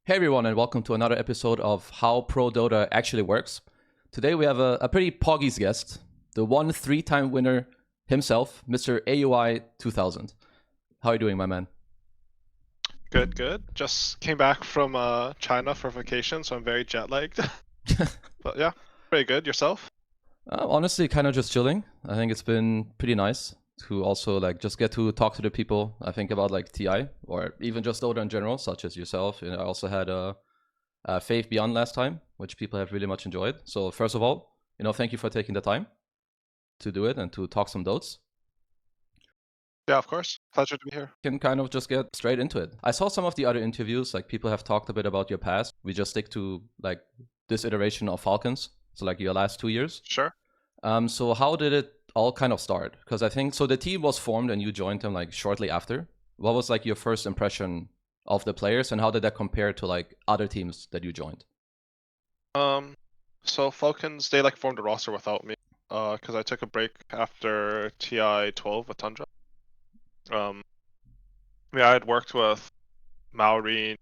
Hey everyone, and welcome to another episode of How Pro Dota Actually Works. Today we have a pretty poggy's guest, the one three-time winner himself, Mr. AUI 2000. How are you doing, my man? Good, good. Just came back from China for vacation, so I'm very jet lagged. But yeah, pretty good. Yourself? Honestly, kind of just chilling. I think it's been pretty nice to also just get to talk to the people. I think about TI or even just Dota in general, such as yourself. I also had a Faith Beyond last time, which people have really much enjoyed. So first of all, thank you for taking the time to do it and to talk some Dotes. Yeah, of course. Pleasure to be here. Can kind of just get straight into it. I saw some of the other interviews, people have talked a bit about your past. We just stick to this iteration of Falcons, so your last 2 years. Sure. So how did it all kind of start? Because I think so the team was formed and you joined them shortly after. What was your first impression of the players, and how did that compare to other teams that you joined? So Falcons, they formed a roster without me, because I took a break after TI12 with Tundra. Yeah, I had worked with Malrine,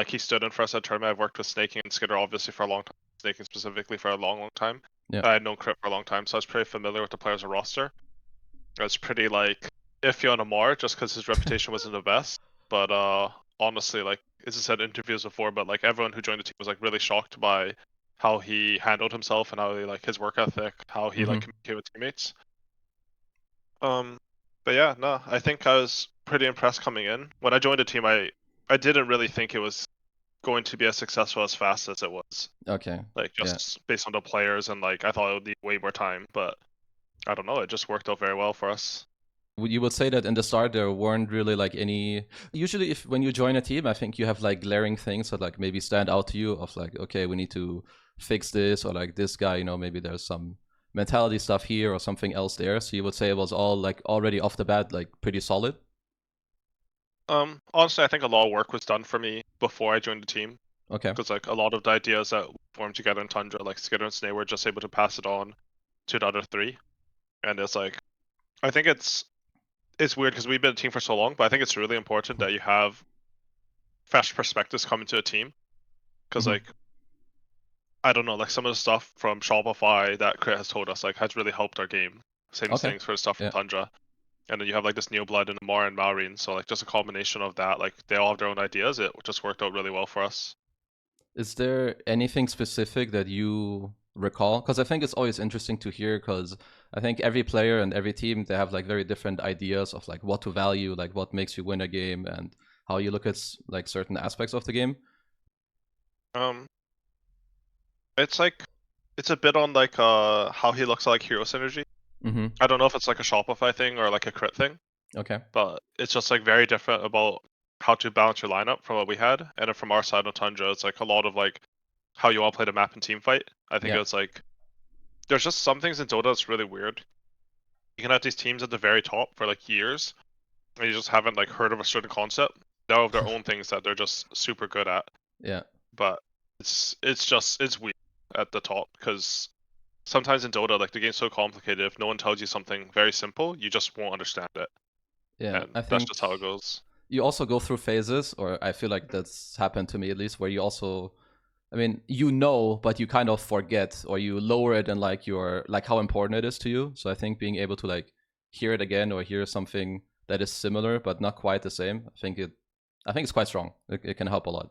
he stood in for us at tournament. I've worked with Snaking and Skiter obviously for a long time, Snaking specifically for a long, long time. Yeah. I had known Crit for a long time, so I was pretty familiar with the players' roster. I was pretty iffy on Ammar just because his reputation wasn't the best. But honestly, as I said in interviews before, but everyone who joined the team was really shocked by how he handled himself and how he his work ethic, how he communicated with teammates. But yeah, no, I think I was pretty impressed coming in. When I joined the team, I didn't really think it was going to be as successful as fast as it was. Okay. Just based on the players, and I thought it would need way more time, but I don't know, it just worked out very well for us. You would say that in the start there weren't really any. Usually, if when you join a team, I think you have glaring things that maybe stand out to you of okay, we need to fix this, or this guy, maybe there's some mentality stuff here or something else there. So you would say it was all already off the bat pretty solid. Honestly, I think a lot of work was done for me before I joined the team. Okay. Because a lot of the ideas that formed together in Tundra, Skiter and Sney, were just able to pass it on to the other three, and it's I think it's weird because we've been a team for so long, but I think it's really important that you have fresh perspectives coming to a team. Because I don't know, some of the stuff from Shopify that Crit has told us has really helped our game. Same Okay. things for the stuff from Yeah. Tundra. And then you have this new blood in Ammar and Malrine, so just a combination of that, they all have their own ideas. It just worked out really well for us. Is there anything specific that you recall? Because I think it's always interesting to hear, because I think every player and every team, they have very different ideas of what to value, what makes you win a game, and how you look at certain aspects of the game. It's it's a bit on how he looks like hero synergy. I don't know if it's a Shopify thing or a Crit thing. Okay. But it's just very different about how to balance your lineup from what we had. And then from our side on Tundra, it's a lot of how you all play the map in Teamfight. I think it's there's just some things in Dota that's really weird. You can have these teams at the very top for years, and you just haven't heard of a certain concept. They all have their own things that they're just super good at. Yeah. But it's weird at the top, because sometimes in Dota, the game's so complicated, if no one tells you something very simple, you just won't understand it. Yeah. And I that's think just how it goes. you also go through phases, or I feel that's happened to me at least, where you also, I mean, but you kind of forget, or you lower it in your how important it is to you. So I think being able to hear it again, or hear something that is similar but not quite the same, I think it's quite strong. It can help a lot.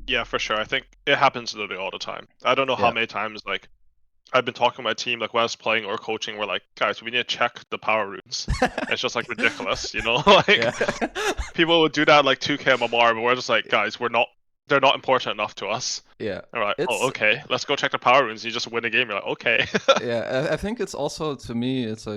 Yeah, for sure. I think it happens literally all the time. I don't know how Yeah. many times I've been talking to my team when I was playing or coaching, we're guys, we need to check the power runes. It's just ridiculous, Yeah. people would do that 2K MMR, but we're just guys, they're not important enough to us. Yeah. All right. Oh, It's okay. Let's go check the power runes. You just win the game. You're okay. yeah, I think it's also, to me, it's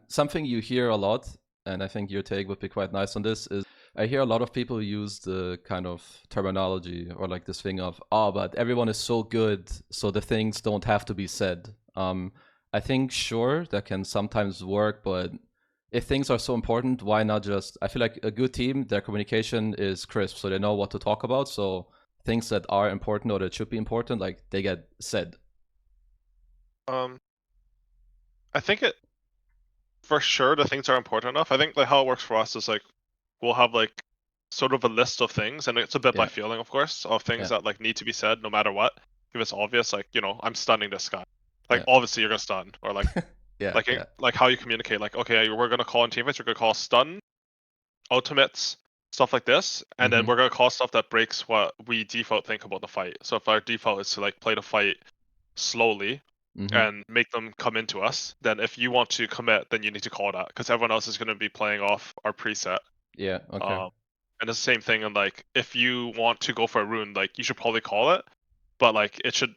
something you hear a lot, and I think your take would be quite nice on this, is I hear a lot of people use the kind of terminology, or this thing of, oh, but everyone is so good, so the things don't have to be said. I think, sure, that can sometimes work, but if things are so important, why not just, I feel like a good team, their communication is crisp, so they know what to talk about, so things that are important or that should be important, they get said. I think for sure the things are important enough. I think how it works for us is we'll have sort of a list of things, and it's a bit by Yeah. feeling, of course, of things Yeah. that like need to be said no matter what. If it's obvious, like, you know, I'm stunning this guy. Like, Yeah. obviously you're gonna stun, or like Yeah. Yeah. like how you communicate. Like, okay, we're gonna call in teammates. We're gonna call stun, ultimates, stuff like this, and then Mhm. we're gonna call stuff that breaks what we default think about the fight. So if our default is to like play the fight slowly Mhm. and make them come into us, then if you want to commit, then you need to call that because everyone else is gonna be playing off our preset. Yeah. Okay. And it's the same thing. And like, if you want to go for a rune, like you should probably call it, but like it should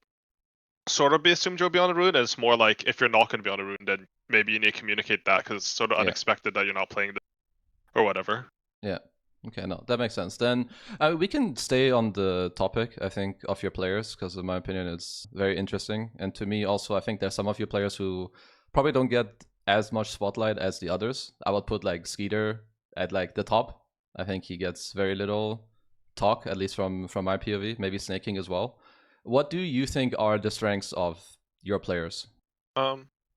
sort of be assumed you'll be on a rune. It's more like if you're not going to be on a rune, then maybe you need to communicate that because it's sort of Yeah. unexpected that you're not playing or whatever. Yeah. Okay, no, that makes sense. Then we can stay on the topic, I think, of your players, because in my opinion, it's very interesting. And to me, also, I think there's some of your players who probably don't get as much spotlight as the others. I would put like Skiter at like the top. I think he gets very little talk, at least from my POV. Maybe Sney King as well. What do you think are the strengths of your players?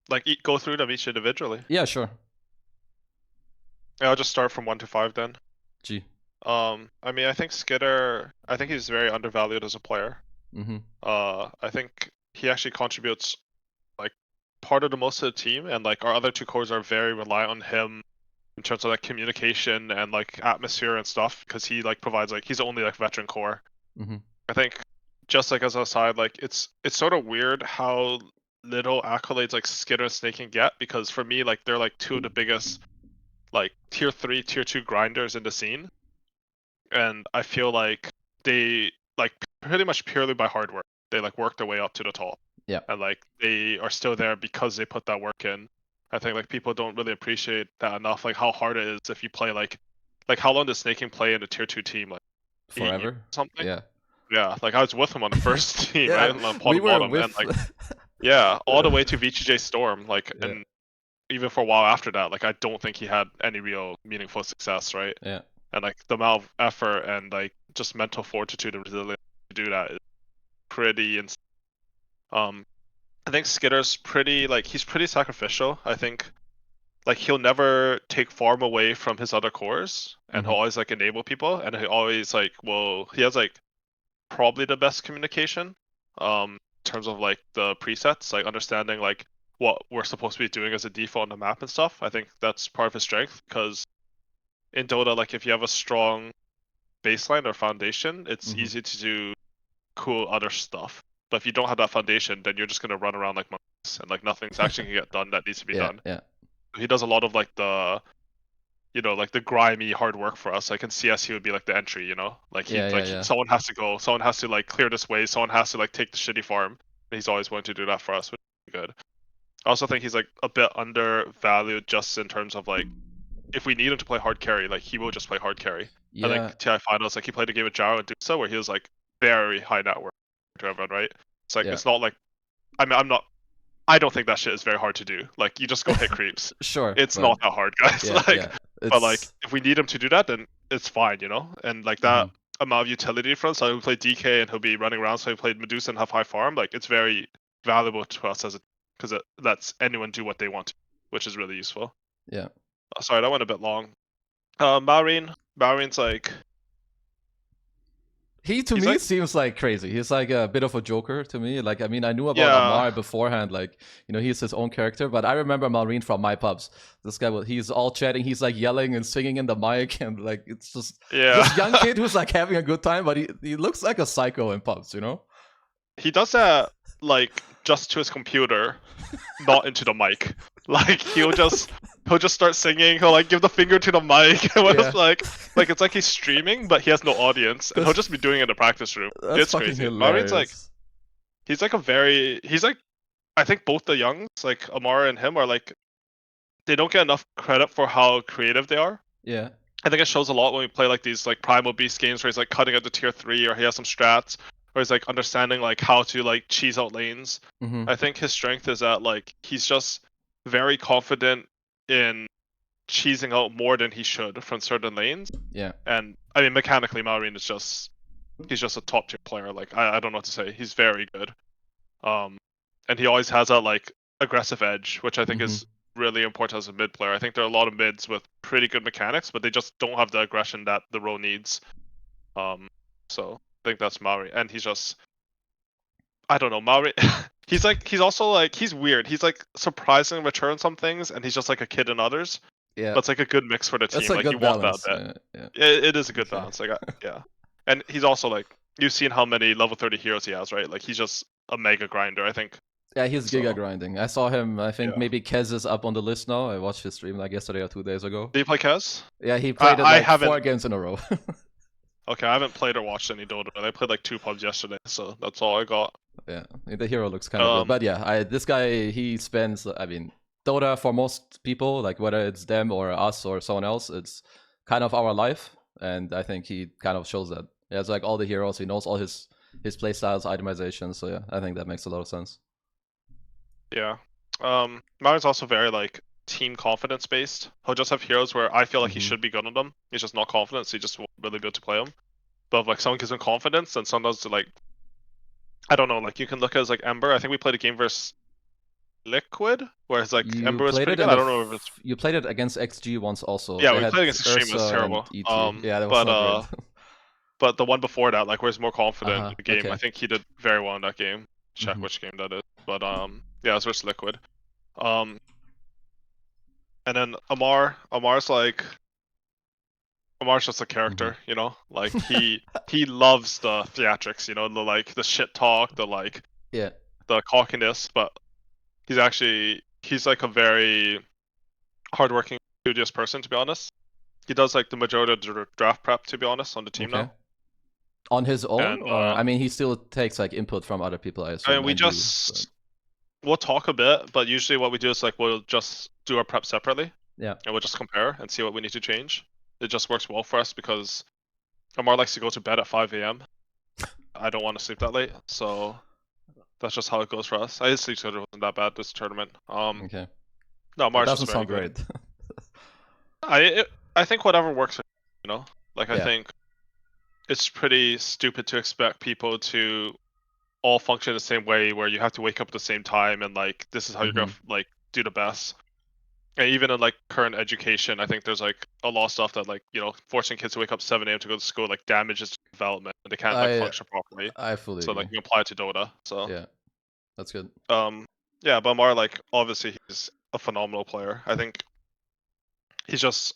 Like go through them each individually. Yeah, sure. Yeah, I'll just start from 1 to 5 then. G. I mean, I think Skiter, I think he's very undervalued as a player. Mm-hmm. I think he actually contributes like part of the most of the team, and like our other two cores are very reliant on him in terms of like communication and like atmosphere and stuff, because he like provides like he's the only like veteran core. Mm-hmm. I think just like as a side, like it's sort of weird how little accolades like Skiter and Snake can get, because for me like they're like two of the biggest like tier 3, tier 2 grinders in the scene, and I feel like they like pretty much purely by hard work they like work their way up to the top. Yeah. And like they are still there because they put that work in. I think like people don't really appreciate that enough, like how hard it is if you play like how long does Snaking play in a tier 2 team, like 8 years Forever. or something. Yeah. Yeah, like I was with him on the first team, right, Yeah, on we the were bottom, and with. like yeah, all the way to VTJ Storm, like, Yeah. and even for a while after that, like I don't think he had any real meaningful success, right? Yeah. And like the amount of effort and like just mental fortitude and resilience to do that is pretty insane. I think Skitter's pretty like he's pretty sacrificial. I think like he'll never take farm away from his other cores, and he'll Mm-hmm. always like enable people, and he always like he has like probably the best communication in terms of like the presets, like understanding like what we're supposed to be doing as a default on the map and stuff. I think that's part of his strength, because in Dota, like if you have a strong baseline or foundation, it's Mm-hmm. easy to do cool other stuff. But if you don't have that foundation, then you're just gonna run around like monkeys, and like nothing's actually gonna get done that needs to be Yeah. done. Yeah. He does a lot of like like the grimy hard work for us. Like in CS, he would be like the entry, like Yeah. Yeah. Yeah. someone has to go, someone has to like clear this way, someone has to like take the shitty farm. And he's always willing to do that for us, which is good. I also think he's like a bit undervalued just in terms of like if we need him to play hard carry, like he will just play hard carry. I think Yeah. TI finals, like he played a game with Jaro and Dusa where he was like very high net worth to everyone, right? It's like Yeah. it's not like I don't think that shit is very hard to do. Like you just go hit creeps. Sure, It's but not that hard, guys. yeah. Like, Yeah. but like It's. if we need him to do that, then it's fine, And like that Mm-hmm. amount of utility for us. So he'll play DK and he'll be running around. So he played Medusa and have high farm. Like it's very valuable to us as because it lets anyone do what they want to, which is really useful. Yeah. Sorry, that went a bit long. Malrine's like He to he's me like seems like crazy. He's like a bit of a joker to me. Like I mean, I knew about yeah. Ammar beforehand. Like he's his own character. But I remember Malrine from my pubs. This guy, he's all chatting. He's like yelling and singing in the mic, and like it's just Yeah. this young kid who's like having a good time. But he looks like a psycho in pubs. He does that like just to his computer, not into the mic. Like he'll just start singing. He'll like give the finger to the mic. And Yeah. it's like it's like he's streaming, but he has no audience, and he'll just be doing it in the practice room. That's It's fucking crazy. Malrine's like hilarious. he's like I think both the youngs, like Ammar and him, are like they don't get enough credit for how creative they are. Yeah. I think it shows a lot when we play like these like Primal Beast games where he's like cutting out the tier 3, or he has some strats, or he's like understanding like how to like cheese out lanes. Mm-hmm. I think his strength is that like he's just very confident in cheesing out more than he should from certain lanes. Yeah. And I mean mechanically Malrine is he's just a top tier player. Like I don't know what to say. He's very good. And he always has that like aggressive edge, which I think Mm-hmm. is really important as a mid player. I think there are a lot of mids with pretty good mechanics, but they just don't have the aggression that the role needs. So I think that's Maori, and he's just, I don't know, Maori. he's also like, he's weird. He's like surprisingly mature in some things, and he's just like a kid in others. Yeah, But it's like a good mix for the that's team. a Like you good want that balance. bit. Yeah. It is a good Okay. balance. Like yeah, and he's also like, you've seen how many level 30 heroes he has, right? Like he's just a mega grinder. I think. Yeah, he's So, giga grinding. I saw him. I think yeah. maybe KheZu is up on the list now. I watched his stream like yesterday or 2 days ago. Do you play KheZu? Yeah, he played it I like haven't. 4 games in a row. Okay, I haven't played or watched any Dota. I played like 2 pubs yesterday, so that's all I got. Yeah, the hero looks kind of good. But yeah, this guy, he spends, I mean, Dota for most people, like whether it's them or us or someone else, it's kind of our life. And I think he kind of shows that. He has like all the heroes, he knows all his playstyles, itemization. So yeah, I think that makes a lot of sense. Yeah. Mario's also very like team confidence based. He'll just have heroes where I feel like he should be good on them. He's just not confident, so he just won't really be able to play them. But if like someone gives him confidence, and someone does like, I don't know, like you can look at as like Ember. I think we played a game versus Liquid, where it's like You Ember was played pretty it good. I don't know if it's, you played it against XG once also. yeah, They we had played against Extreme. It was Ursa and terrible. ET. Yeah, that was not great. But the one before that, like where he's more confident in the game, Okay. I think he did very well in that game. Check which game that is. But yeah, it was versus Liquid. And then Ammar's like, Ammar's just a character, you know? Like he loves the theatrics, you know, the like the shit talk, the like Yeah. the cockiness, but he's like a very hardworking, studious person, to be honest. He does like the majority of the draft prep, to be honest, on the team now. On his own, And or I mean, he still takes like input from other people, I assume. and we and you, just we'll talk a bit, but usually what we do is like we'll just do our prep separately. Yeah. And we'll just compare and see what we need to change. It just works well for us because Ammar likes to go to bed at 5 a.m. I don't want to sleep that late, so that's just how it goes for us. His sleep schedule wasn't that bad this tournament. Okay. No, That Ammar's doesn't just very sound good. great. I think whatever works, you know. Like I Yeah. think it's pretty stupid to expect people to all function the same way, where you have to wake up at the same time and like this is how you're gonna like do the best. And even in like current education, I think there's like a lot of stuff that like, you know, forcing kids to wake up 7 a.m. to go to school like damages development and they can't like function properly. I fully So agree. like you can apply it to Dota. So Yeah, that's good. yeah, but Ammar, like obviously he's a phenomenal player. I think he's just,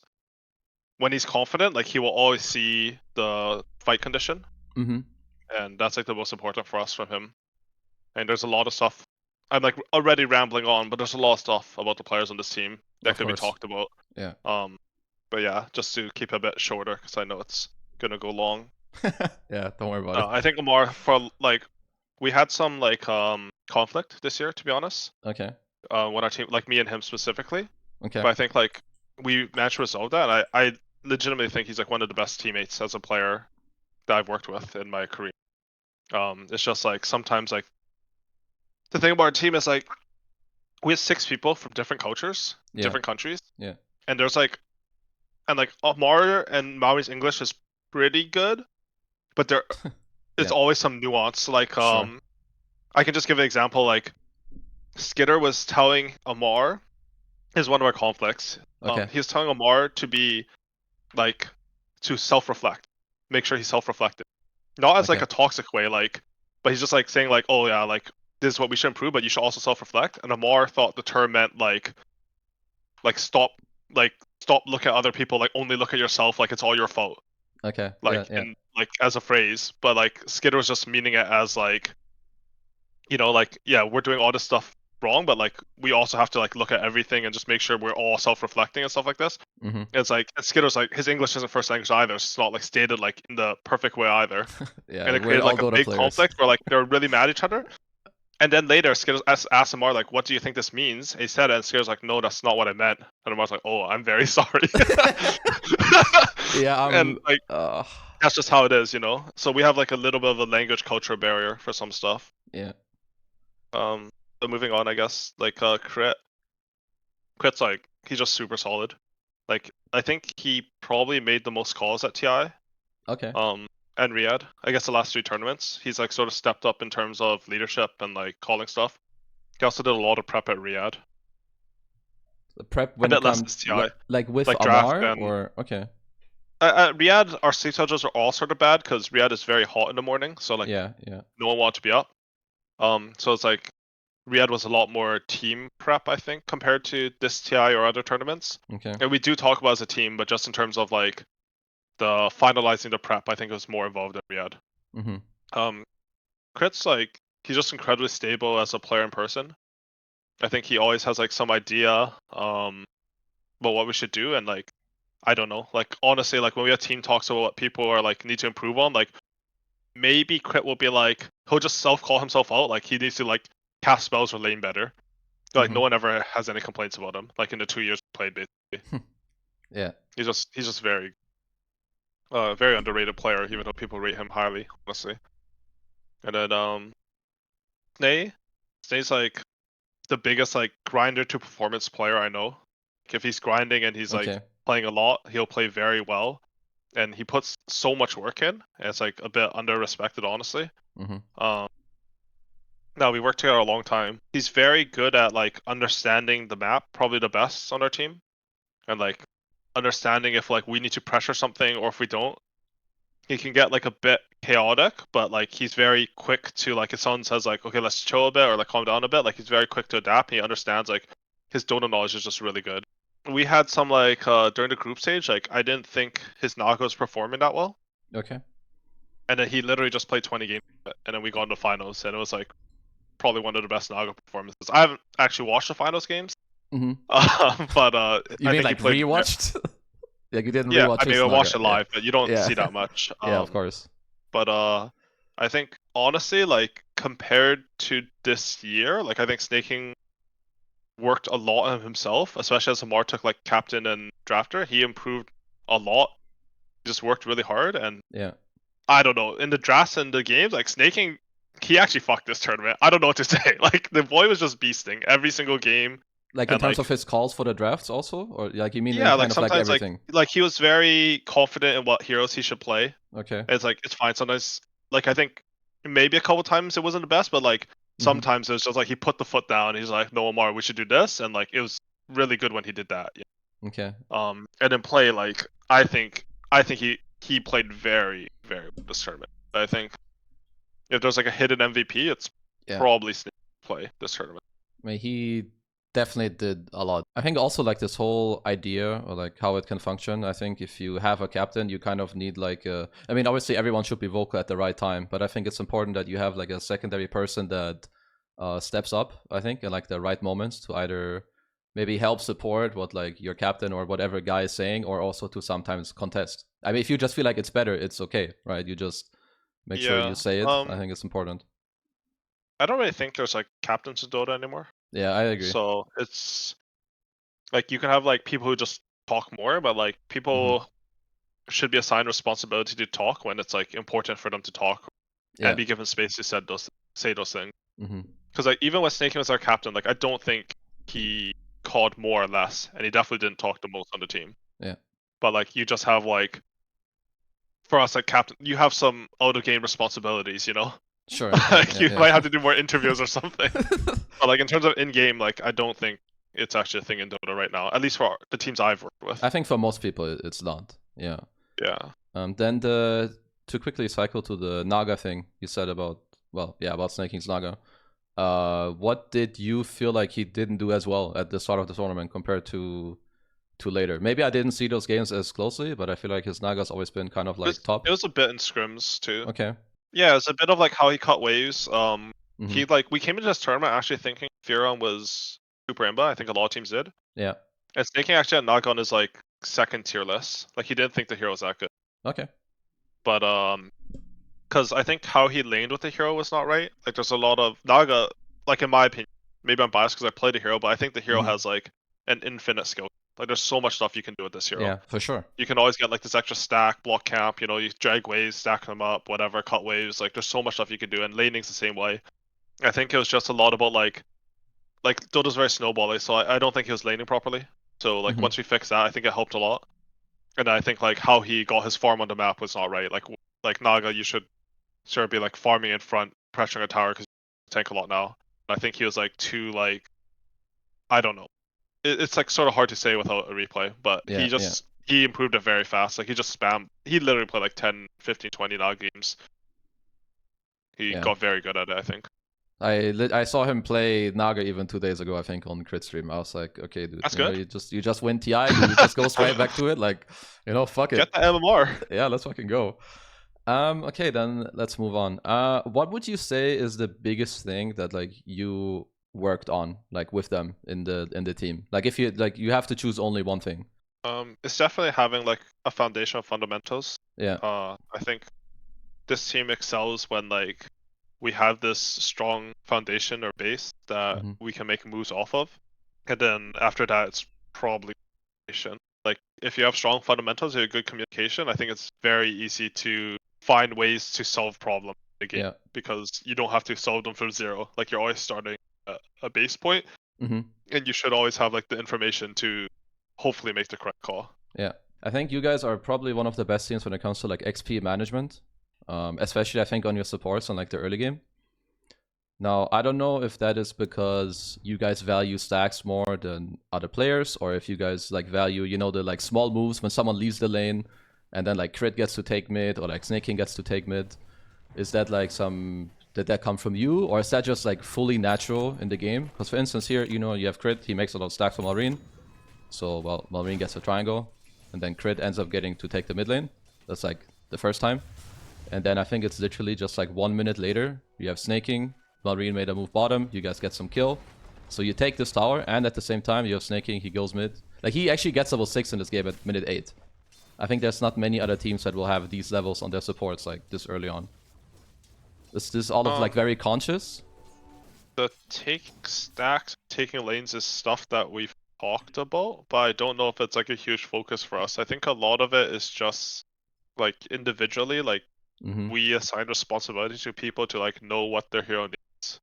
when he's confident, like he will always see the fight condition. And that's like the most important for us from him. And there's a lot of stuff. I'm like already rambling on, but there's a lot of stuff about the players on this team that Of could be course. talked about. Yeah. But yeah, just to keep it a bit shorter because I know it's gonna go long. Yeah, don't worry about it. I think Ammar, for like, we had some like conflict this year, to be honest. Okay. When our team, like me and him specifically. Okay. But I think like we managed to resolve that. I legitimately think he's like one of the best teammates as a player that I've worked with in my career. It's just like sometimes like the thing about our team is like we have 6 people from different cultures, different countries. Yeah. And there's like, and like Ammar and Maori's English is pretty good, but there it's always some nuance. Like I can just give an example. Like Skiter was telling Ammar, is one of our conflicts. Okay. He was telling Ammar to be like to self-reflect, make sure he's self-reflective, not as like a toxic way, like, but he's just like saying like, oh yeah, like this is what we should improve, but you should also self-reflect. And Ammar thought the term meant like stop look at other people, like only look at yourself, like it's all your fault. Okay. Like in like as a phrase, but like Skiter was just meaning it as like, you know, like yeah, we're doing all this stuff wrong, but like we also have to like look at everything and just make sure we're all self-reflecting and stuff like this. It's like Skitter's like his English isn't first language either, so it's not like stated like in the perfect way either. Yeah, and it created like a big conflict where like they're really mad at each other. And then later, Skitter's asked Ammar like, "What do you think this means?" And he said it, and Skitter's like, "No, that's not what I meant." And Ammar's like, "Oh, I'm very sorry." Yeah, and like that's just how it is, you know. So we have like a little bit of a language culture barrier for some stuff. Yeah. So moving on, I guess, like Crit's like he's just super solid. Like I think he probably made the most calls at TI. Okay. And Riyadh, I guess the last 3 tournaments, he's like sort of stepped up in terms of leadership and like calling stuff. He also did a lot of prep at Riyadh. The prep A when bit it less comes as TI. like with Like draft Ammar and or okay. Riyadh, our sleep schedules are all sort of bad because Riyadh is very hot in the morning, so like Yeah. no one wanted to be up. So it's like Riyadh was a lot more team prep, I think, compared to this TI or other tournaments. Okay. And we do talk about as a team, but just in terms of like the finalizing the prep, I think it was more involved in Riyadh. Mm-hmm. Crit's like he's just incredibly stable as a player in person. I think he always has like some idea about what we should do, and like I don't know, like honestly, like when we have team talks about what people are like need to improve on, like maybe Crit will be like he'll just self call himself out, like he needs to like cast spells or lane better. Like no one ever has any complaints about him. Like in the 2 years played, basically, Yeah. he's just very very underrated player, even though people rate him highly, honestly. And then Sney's like the biggest like grinder to performance player I know. Like, if he's grinding and he's like Okay. playing a lot, he'll play very well, and he puts so much work in. And it's like a bit under respected, honestly. Mm-hmm. Now we worked together a long time. He's very good at like understanding the map, probably the best on our team, and like understanding if like we need to pressure something or if we don't. He can get like a bit chaotic, but like he's very quick to like if someone says like okay let's chill a bit or like calm down a bit, like he's very quick to adapt. He understands like his Dota knowledge is just really good. We had some like during the group stage, like I didn't think his Naga was performing that well, Okay. and then he literally just played 20 games and then we got into finals and it was like probably one of the best Naga performances. I haven't actually watched the finals games, Mm-hmm. but You I mean think he like played. rewatched? Like you didn't Yeah, rewatch I mean his I Naga? watched it Yeah. live, but you don't Yeah. see that much. Yeah, of course. But I think honestly, like compared to this year, like I think Snaking worked a lot on himself, especially as Ammar took like captain and drafter. He improved a lot. He just worked really hard, and Yeah. I don't know in the drafts and the games, like Snaking, he actually fucked this tournament. I don't know what to say. Like the boy was just beasting every single game, Like in and terms like of his calls for the drafts also? Or like you mean in yeah, kind like of like sometimes everything? like he was very confident in what heroes he should play. Okay. It's like it's fine. Sometimes, like I think maybe a couple times it wasn't the best, but like Mm-hmm. sometimes it was just like he put the foot down. He's like, "No, Ammar, we should do this," and like it was really good when he did that. Yeah. Okay. And in play, like I think he played very very well this tournament. I think if there's like a hidden MVP, it's Yeah. probably Snake play this tournament. I mean, he definitely did a lot. I think also like this whole idea or like how it can function. I think if you have a captain, you kind of need like a. I mean, obviously everyone should be vocal at the right time, but I think it's important that you have like a secondary person that steps up. I think in like the right moments to either maybe help support what like your captain or whatever guy is saying, or also to sometimes contest. I mean, if you just feel like it's better, it's okay, right? You just make sure you Yeah. say it. I think it's important. I don't really think there's like captains in Dota anymore. Yeah, I agree. So it's like you can have like people who just talk more, but like Mm-hmm. people should be assigned responsibility to talk when it's like important for them to talk and Yeah. be given space to say those things. Mm-hmm. Because like even when Snaking was our captain, like I don't think he called more or less, and he definitely didn't talk the most on the team. Yeah. But like you just have like for us like captain, you have some out of game responsibilities, you know. Sure. Like you might Yeah. have to do more interviews or something. But like in terms of in game, like I don't think it's actually a thing in Dota right now. At least for the teams I've worked with. I think for most people it's not. Yeah. Yeah. Then the to quickly cycle to the Naga thing you said about about Snaking's Naga. What did you feel like he didn't do as well at the start of the tournament compared to later? Maybe I didn't see those games as closely, but I feel like his Naga's always been kind of like It top. was a bit in scrims too. Okay. Yeah, it's a bit of like how he cut waves. Mm-hmm. He like we came into this tournament actually thinking Furon was super imba. I think a lot of teams did. Yeah. And Snaking actually had Naga on his like second tier list. Like he didn't think the hero was that good. Okay. But because I think how he laned with the hero was not right. Like there's a lot of Naga, like in my opinion, maybe I'm biased because I played the hero, but I think the hero Mm-hmm. has like an infinite skill. Like there's so much stuff you can do with this hero. Yeah, for sure. You can always get like this extra stack, block camp, you know, you drag waves, stack them up, whatever, cut waves. Like there's so much stuff you can do, and laning's the same way. I think it was just a lot about like Dota's very snowbally, so I don't think he was laning properly. So like Mm-hmm. once we fixed that, I think it helped a lot. And I think like how he got his farm on the map was not right. Like Naga, you should sort of be like farming in front, pressuring a tower because you tank a lot now. I think he was like too like I don't know. it's like sort of hard to say without a replay, but Yeah, he improved it very fast. Like he just spammed. He literally played like 10, 15, 20 now games. He yeah. got very good at it, I think. I saw him play Naga even 2 days ago, I think, on Crit Stream. I was like, okay, dude, That's you know, good. you just win TI, you just go straight back to it, like, you know, fuck it. Get the MMR. Yeah, let's fucking go. Okay, then let's move on. What would you say is the biggest thing that like you worked on, like with them in the team? Like if you have to choose only one thing. It's definitely having like a foundation of fundamentals. Yeah. I think this team excels when like we have this strong foundation or base that we can make moves off of, and then after that it's probably communication. Like if you have strong fundamentals, you have good communication, I think it's very easy to find ways to solve problems in the game, Yeah. because you don't have to solve them from zero. Like you're always starting at a base point, and you should always have like the information to hopefully make the correct call. Yeah, I think you guys are probably one of the best teams when it comes to like XP management, especially I think on your supports on like the early game. Now, I don't know if that is because you guys value stacks more than other players, or if you guys like value, you know, the like small moves when someone leaves the lane and then like Crit gets to take mid or like Sney King gets to take mid. Is that like did that come from you, or is that just like fully natural in the game? Because for instance here, you know, you have Crit, he makes a lot of stacks for Malrine. So, well, Malrine gets a triangle, and then Crit ends up getting to take the mid lane. That's like the first time. And then I think it's literally just like 1 minute later, you have Sney King, Malrine made a move bottom, you guys get some kill. So you take this tower, and at the same time, you have Sney King, he goes mid. Like, he actually gets level 6 in this game at minute 8. I think there's not many other teams that will have these levels on their supports like this early on. Is this all of like very conscious? The taking stacks, taking lanes is stuff that we've talked about, but I don't know if it's like a huge focus for us. I think a lot of it is just like individually, like we assign responsibility to people to like know what their hero needs,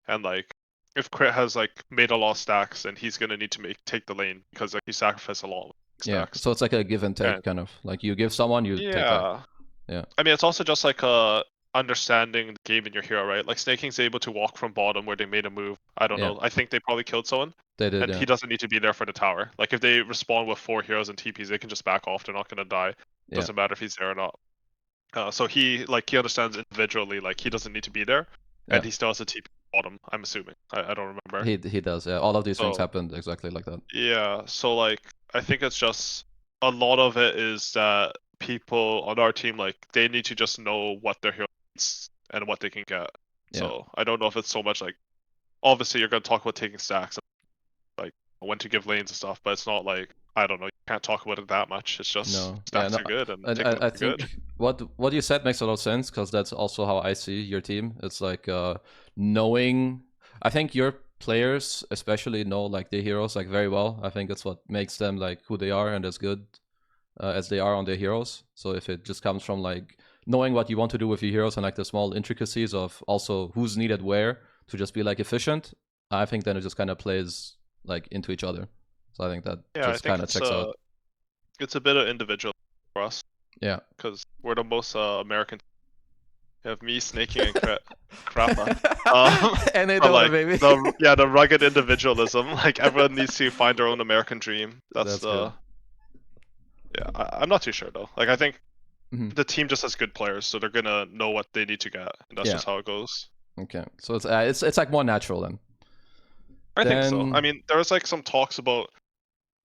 and like if Crit has like made a lot of stacks, then he's gonna need to take the lane because like he sacrificed a lot of stacks. So it's like a give and take kind of. Like you give someone, you take that. Yeah. I mean, it's also just like understanding the game and your hero, right? Like Sney King's able to walk from bottom where they made a move. I don't know. I think they probably killed someone. They did, and he doesn't need to be there for the tower. Like if they respawn with 4 heroes and TPs, they can just back off. They're not gonna die. Doesn't matter if he's there or not. So he understands individually, like he doesn't need to be there, and he still has a TP bottom. I'm assuming. I don't remember. He does. Yeah, all of these things happened exactly like that. Yeah. So like I think it's just a lot of it is that people on our team, like they need to just know what their hero needs and what they can get. So I don't know if it's so much like, obviously you're gonna talk about taking stacks, like when to give lanes and stuff, but it's not like, I don't know, you can't talk about it that much. It's just stacks are good and I think good. What you said makes a lot of sense, because that's also how I see your team. It's like knowing. I think your players especially know like their heroes like very well. I think that's what makes them like who they are and as good as they are on their heroes. So if it just comes from like knowing what you want to do with your heroes and like the small intricacies of also who's needed where to just be like efficient, I think then it just kind of plays like into each other. So I think that just kind of checks out. It's a bit of individual for us. Yeah. Because we're the most American. You have me, Sney King, and Crappa. And they don't, like, baby. the rugged individualism. Like everyone needs to find their own American dream. That's good. Yeah, I'm not too sure though. Like I think the team just has good players, so they're gonna know what they need to get, and that's just how it goes. Okay, so it's like more natural then. I think so. I mean, there was like some talks about.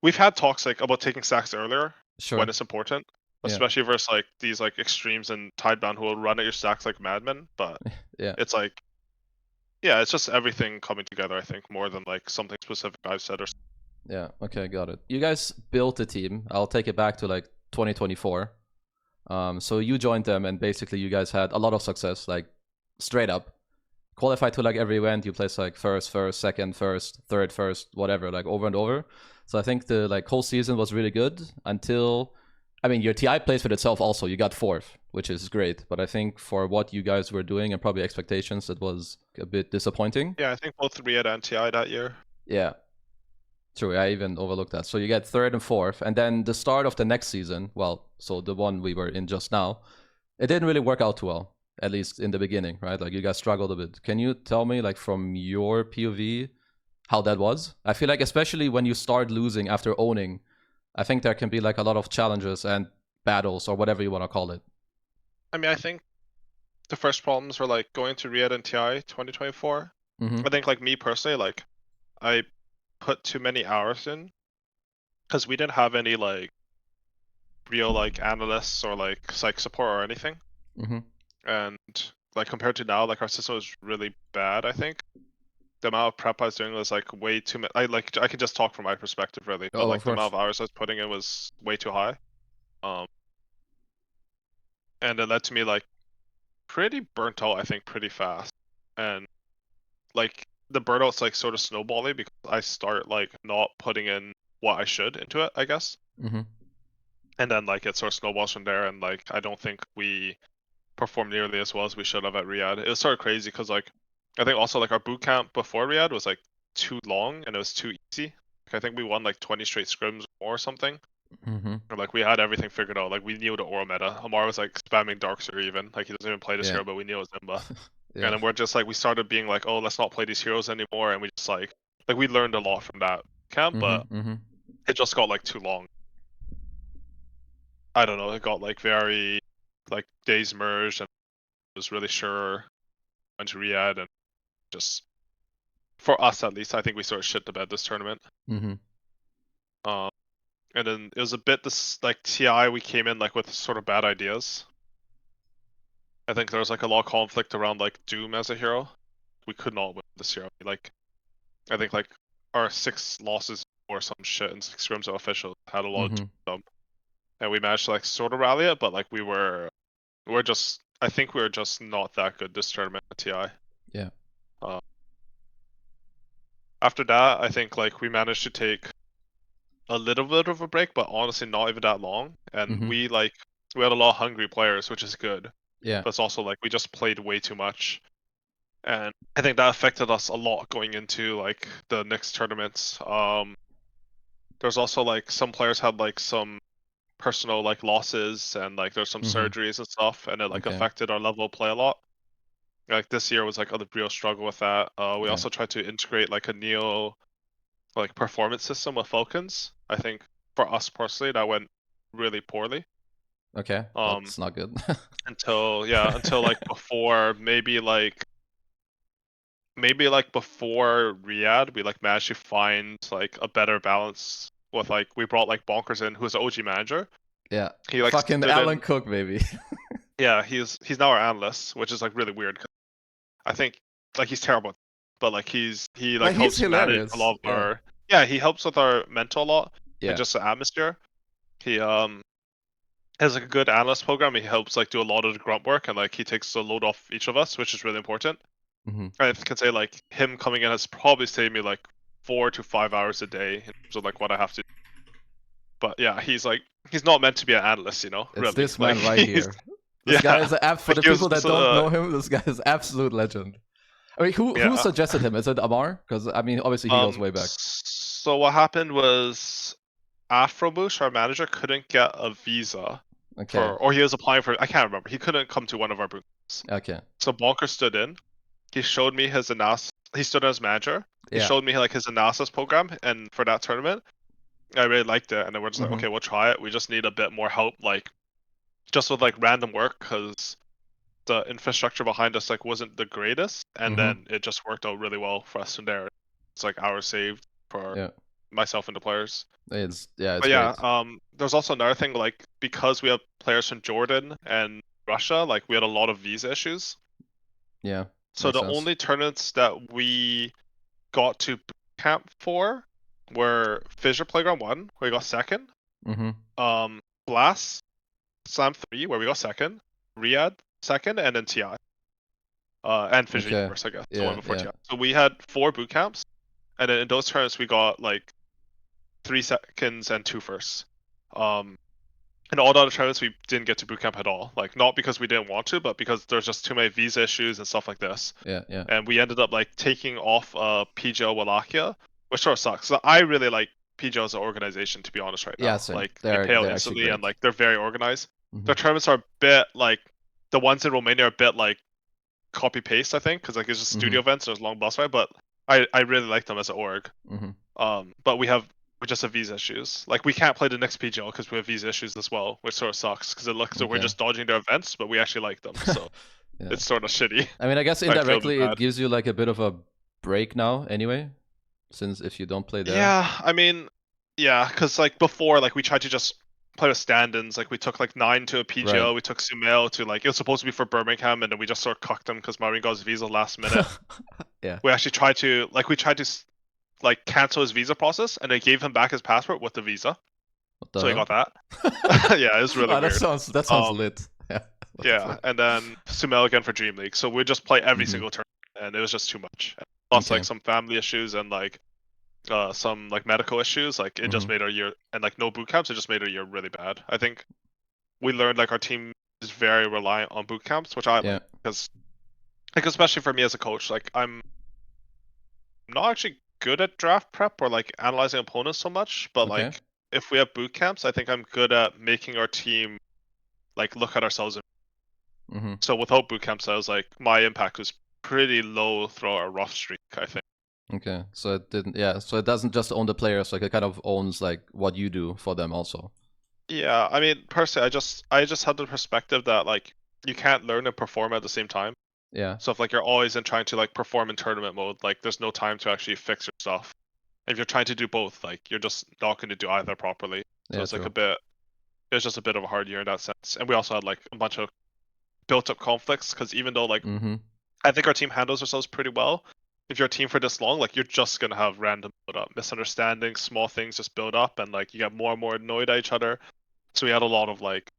We've had talks like about taking stacks earlier when it's important, especially versus like these like extremes and Tidebound who will run at your stacks like madmen. But it's like, it's just everything coming together. I think more than like something specific I've said or. Yeah. Okay, got it. You guys built a team. I'll take it back to like 2024. So you joined them, and basically you guys had a lot of success, like straight up. Qualified to like every event, you place like first, second, first, third, first, whatever, like over and over. So I think the like whole season was really good until, I mean, your TI placement itself also, you got 4th, which is great. But I think for what you guys were doing and probably expectations, it was a bit disappointing. Yeah, I think both Riyadh and TI that year. Yeah. True, I even overlooked that. So you get 3rd and 4th, and then the start of the next season, well, so the one we were in just now, it didn't really work out too well, at least in the beginning, right? Like you guys struggled a bit. Can you tell me, like from your POV, how that was. I feel like especially when you start losing after owning, I think there can be like a lot of challenges and battles or whatever you want to call it. I mean, I think the first problems were like going to Riyadh and TI 2024. Mm-hmm. I think like me personally, like I put too many hours in because we didn't have any like real like analysts or like psych support or anything. Mm-hmm. And like compared to now, like our system was really bad. I think the amount of prep I was doing was like way too much. I can just talk from my perspective really, but Oh, like of the amount course. of hours I was putting in was way too high. And it led to me like pretty burnt out, I think, pretty fast. And like the burnout's like sort of snowballing because I start like not putting in what I should into it, I guess. Mm-hmm. And then like it sort of snowballs from there, and like I don't think we performed nearly as well as we should have at Riyadh. It was sort of crazy because like I think also like our boot camp before Riyadh was like too long and it was too easy. Like, I think we won like 20 straight scrims or something. Mm-hmm. Or like we had everything figured out. Like we knew the aura meta. Ammar was like spamming Darkseer even. Like he doesn't even play this Yeah. hero, but we knew it was Imba. Yeah. And then we're just like we started being like, oh, let's not play these heroes anymore, and we just like we learned a lot from that camp, but Mm-hmm. Mm-hmm. it just got like too long. I don't know. It got like very like days merged, and I was really sure went to Riyadh, and just for us at least, I think we sort of shit the bed this tournament. Mm-hmm. And then it was a bit this like TI. We came in like with sort of bad ideas. I think there was like a lot of conflict around like Doom as a hero. We could not win this hero. Like I think like our 6 losses or some shit and 6 scrims are official had a lot of Mm-hmm. them, and we managed to like sort of rally it, but like we're just I think we were just not that good this tournament at TI. Yeah. After that, I think like we managed to take a little bit of a break, but honestly not even that long. And Mm-hmm. we had a lot of hungry players, which is good. Yeah. But it's also like we just played way too much. And I think that affected us a lot going into like the next tournaments. There's also like some players had like some personal like losses and like there's some Mm-hmm. surgeries and stuff, and it like Okay. affected our level of play a lot. Like this year was like a real struggle with that. We Yeah. also tried to integrate like a neo like performance system with Falcons. I think for us personally that went really poorly. Okay. Um That's not good. until like before Riyadh, we like managed to find like a better balance with like we brought like BONKERS in, who's an OG manager. Yeah. He like Fucking stood Alan in. Cook, baby. Yeah, he's now our analyst, which is like really weird. 'Cause I think like he's terrible, but like he like But he's helps manage a hilarious. lot of Yeah. our he helps with our mental a lot and Yeah. just the atmosphere. He has like a good analyst program. He helps like do a lot of the grunt work and like he takes the load off each of us, which is really important. Mm-hmm. I can say like him coming in has probably saved me like 4 to 5 hours a day in terms of like what I have to. But yeah, he's not meant to be an analyst, you know, It's really. this Like man right here. This guy yeah, is for like the he was people that don't know him. This guy is absolute legend. I mean, who yeah. suggested him? Is it Ammar? Because I mean, obviously he goes way back. So what happened was Afrobush, our manager, couldn't get a visa Okay. or he was applying for. I can't remember. He couldn't come to one of our booths. Okay. So Bonker stood in. He showed me his analysis. He stood as manager. He Yeah. showed me like his analysis program, and for that tournament, I really liked it. And then we're just like, Mm-hmm. okay, we'll try it. We just need a bit more help, like just with like random work, because the infrastructure behind us like wasn't the greatest. And Mm-hmm. then it just worked out really well for us from there. It's like hours saved for Yeah. myself and the players. It's But great. yeah, there's also another thing, like because we have players from Jordan and Russia, like we had a lot of visa issues. Yeah. So Makes the sense. only tournaments that we got to boot camp for were Fissure Playground 1, where we got second. Mm-hmm. Blast Slam 3, where we got second. Riyadh second, and then TI. And Fissure Okay. Universe, I guess. The one Yeah. before Yeah. TI. So we had 4 boot camps, and then in those tournaments we got like 3 seconds and 2 firsts. In all the other tournaments, we didn't get to bootcamp at all. Like, not because we didn't want to, but because there's just too many visa issues and stuff like this. Yeah. Yeah. And we ended up like taking off PGL Wallachia, which sort of sucks. So I really like PGL as an organization, to be honest, right Yeah. now. Same. Like, they pay out They're actually instantly and great. like they're very organized. Mm-hmm. Their tournaments are a bit like the ones in Romania are a bit like copy paste, I think, because like it's just studio events, there's long bus ride. But I really like them as an org. Mm-hmm. But we just have visa issues. Like we can't play the next PGL because we have visa issues as well, which sort of sucks because it looks like we're Okay. just dodging their events, but we actually like them. So Yeah. it's sort of shitty. I mean, I guess I feel a bit indirectly it bad. gives you like a bit of a break now anyway, since if you don't play there. Yeah, I mean, yeah, because like before, like we tried to just play with stand-ins. Like we took like 9 to a PGL, Right. we took Sumail to like it was supposed to be for Birmingham, and then we just sort of cucked them because Marine got his visa last minute. Yeah. We actually tried to like cancel his visa process, and they gave him back his passport with the visa, What the so he hell? got that. Yeah, it was really Oh, weird. that sounds lit. Yeah. What the Yeah, fuck? and then Sumail again for Dream League. So we just play every Mhm. single turn, and it was just too much. Plus, like Okay. some family issues and like some like medical issues. Like it just Mhm. made our year, and like no boot camps. It just made our year really bad. I think we learned like our team is very reliant on boot camps, which I Yeah. like because like especially for me as a coach, like I'm not actually good at draft prep or like analyzing opponents so much, but Okay. like if we have boot camps, I think I'm good at making our team like look at ourselves. Mhm. So without boot camps, I was like my impact was pretty low throughout our rough streak, I think. Okay. So it didn't. Yeah. So it doesn't just own the players. Like it kind of owns like what you do for them also. Yeah, I mean personally, I just had the perspective that like you can't learn and perform at the same time. Yeah. So if like you're always in trying to like perform in tournament mode, like there's no time to actually fix your stuff. If you're trying to do both, like you're just not going to do either properly. So Yeah. it's like True. it was just a bit of a hard year in that sense. And we also had like a bunch of built up conflicts because even though like Mhm. I think our team handles ourselves pretty well, if you're a team for this long, like you're just gonna have random build up, misunderstandings, small things just build up, and like you get more and more annoyed at each other. So we had a lot of like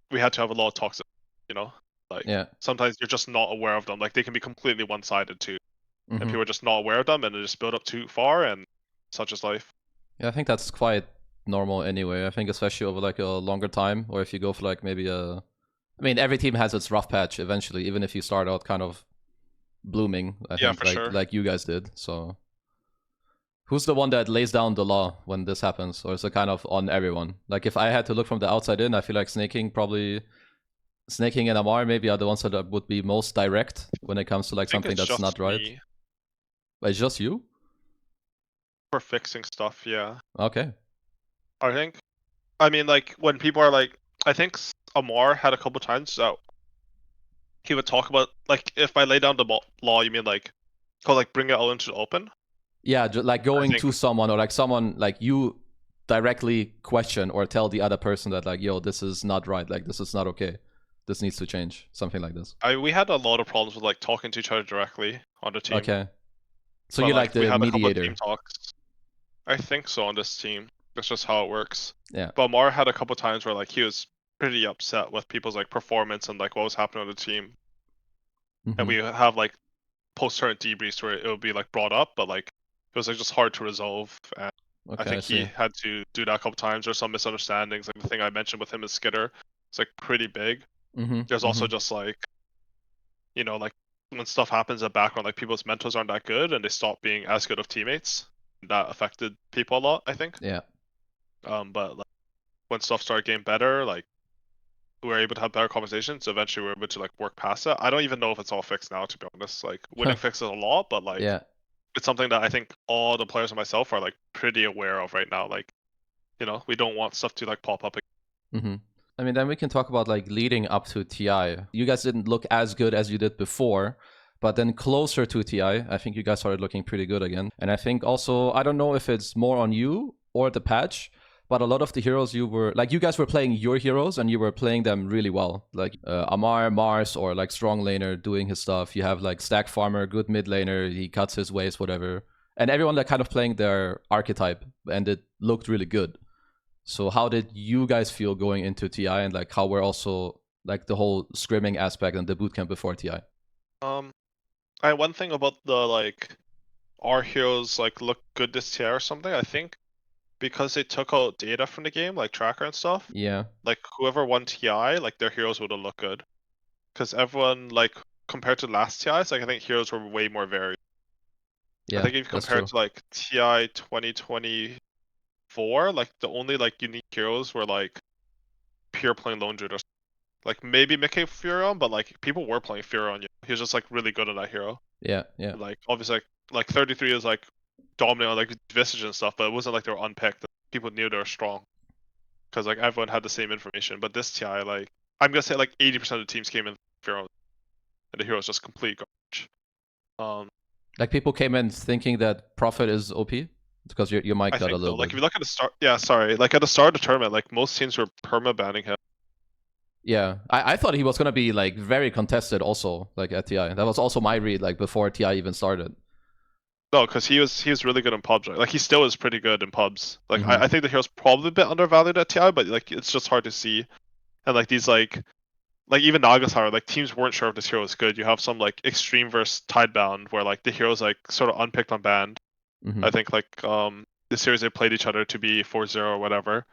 we had to have a lot of toxic, you know, like Yeah. sometimes you're just not aware of them. Like they can be completely one sided too, and Mhm. people are just not aware of them, and they just build up too far, and such is life. Yeah. I think that's quite normal anyway. I think especially over like a longer time, or if you go for like maybe a. I mean, every team has its rough patch eventually, even if you start out kind of blooming. I Yeah, think for sure. like you guys did. So who's the one that lays down the law when this happens, or is it kind of on everyone? Like if I had to look from the outside in, I feel like Snaking and Ammar maybe are the ones that would be most direct when it comes to like I think something it's that's just not right. me But it's just you? for fixing stuff. Yeah, Okay. I think. I mean, like when people are like, I think Ammar had a couple times that he would talk about like if I lay down the law, you mean like called like bring it out into the open? Yeah, like I going think to someone or like someone like you directly question or tell the other person that like, yo, this is not right. Like this is not okay. This needs to change. Something like this. we had a lot of problems with like talking to each other directly on the team, Okay. So but you're like like we the had a couple of team mediator. talks. I think so on this team. That's just how it works. Yeah. But Ammar had a couple times where like he was pretty upset with people's like performance and like what was happening on the team, and Mm-hmm. we have like post-turn debriefs where it would be like brought up, but like it was like just hard to resolve. And I Okay, I think he see. had to do that a couple times. There's some misunderstandings. Like the thing I mentioned with him is Skiter. It's like pretty big. Mm-hmm. There's Mm-hmm. also just like like when stuff happens in the background, like people's mentors aren't that good and they stop being as good of teammates. That affected people a lot, I think. Yeah. But like when stuff started getting better, like we were able to have better conversations. So eventually we were able to like work past it. I don't even know if it's all fixed now, to be honest. Like winning fixes a lot, but like Yeah. it's something that I think all the players and myself are like pretty aware of right now. Like, we don't want stuff to like pop up again. Mm-hmm. I mean, then we can talk about like leading up to TI. You guys didn't look as good as you did before, but then closer to TI, I think you guys started looking pretty good again. And I think also, I don't know if it's more on you or the patch, but a lot of the heroes you guys were playing your heroes and you were playing them really well. Like Ammar, Mars, or like Strong Laner doing his stuff. You have like Stack Farmer, good mid laner, he cuts his ways, whatever. And everyone that kind of playing their archetype, and it looked really good. So how did you guys feel going into TI, and like how were also like the whole scrimming aspect and the bootcamp before TI? One thing about the like our heroes like look good this tier or something, I think because they took out data from the game, like tracker and stuff, Yeah. like whoever won TI, like their heroes would have looked good. Because everyone like compared to last TIs, like I think heroes were way more varied. I Yeah, think if you that's compare it true. to like TI 2024, like the only like unique heroes were like pure playing Lone Druid or like maybe Mickey Furion, but like people were playing Furion. He was just like really good at that hero. Yeah, yeah. Like obviously like like 33 is like dominating on like Visage and stuff, but it wasn't like they were unpicked. People knew they were strong because like everyone had the same information. But this TI, like I'm gonna say like 80% of the teams came in heroes, and the heroes just complete garbage. Like people came in thinking that Prophet is OP because your mic I got a think so. little Like bit. if you look at the start, yeah, sorry, like at the start of the tournament, like most teams were perma banning him. Yeah, I thought he was gonna be like very contested also, like at TI. That was also my read, like before TI even started. No, because he was really good in pubs. Right? Like he still is pretty good in pubs. Like Mhm. I think the hero's probably a bit undervalued at TI, but like it's just hard to see. And like these like even Nagasar, like teams weren't sure if this hero was good. You have some like extreme versus Tidebound where like the heroes like sort of unpicked on band. Mhm. I think like the series they played each other to be 4-0 or whatever,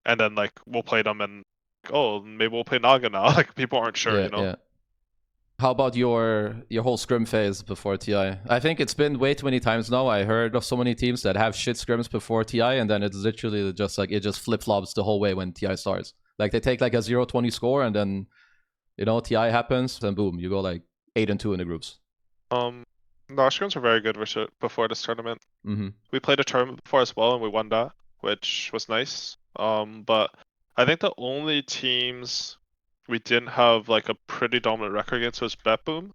and then like we'll play them and oh maybe we'll play Naga now. Like people aren't sure, Yeah, you know. yeah. How about your whole scrim phase before TI? I think it's been way too many times now. I heard of so many teams that have shit scrims before TI, and then it's literally just like it just flip flops the whole way when TI starts. Like they take like a 0-20 score, and then TI happens, then boom, you go like 8-2 in the groups. No, our scrims were very good before this tournament. Mm-hmm. We played a tournament before as well, and we won that, which was nice. But I think the only teams we didn't have like a pretty dominant record against was Betboom.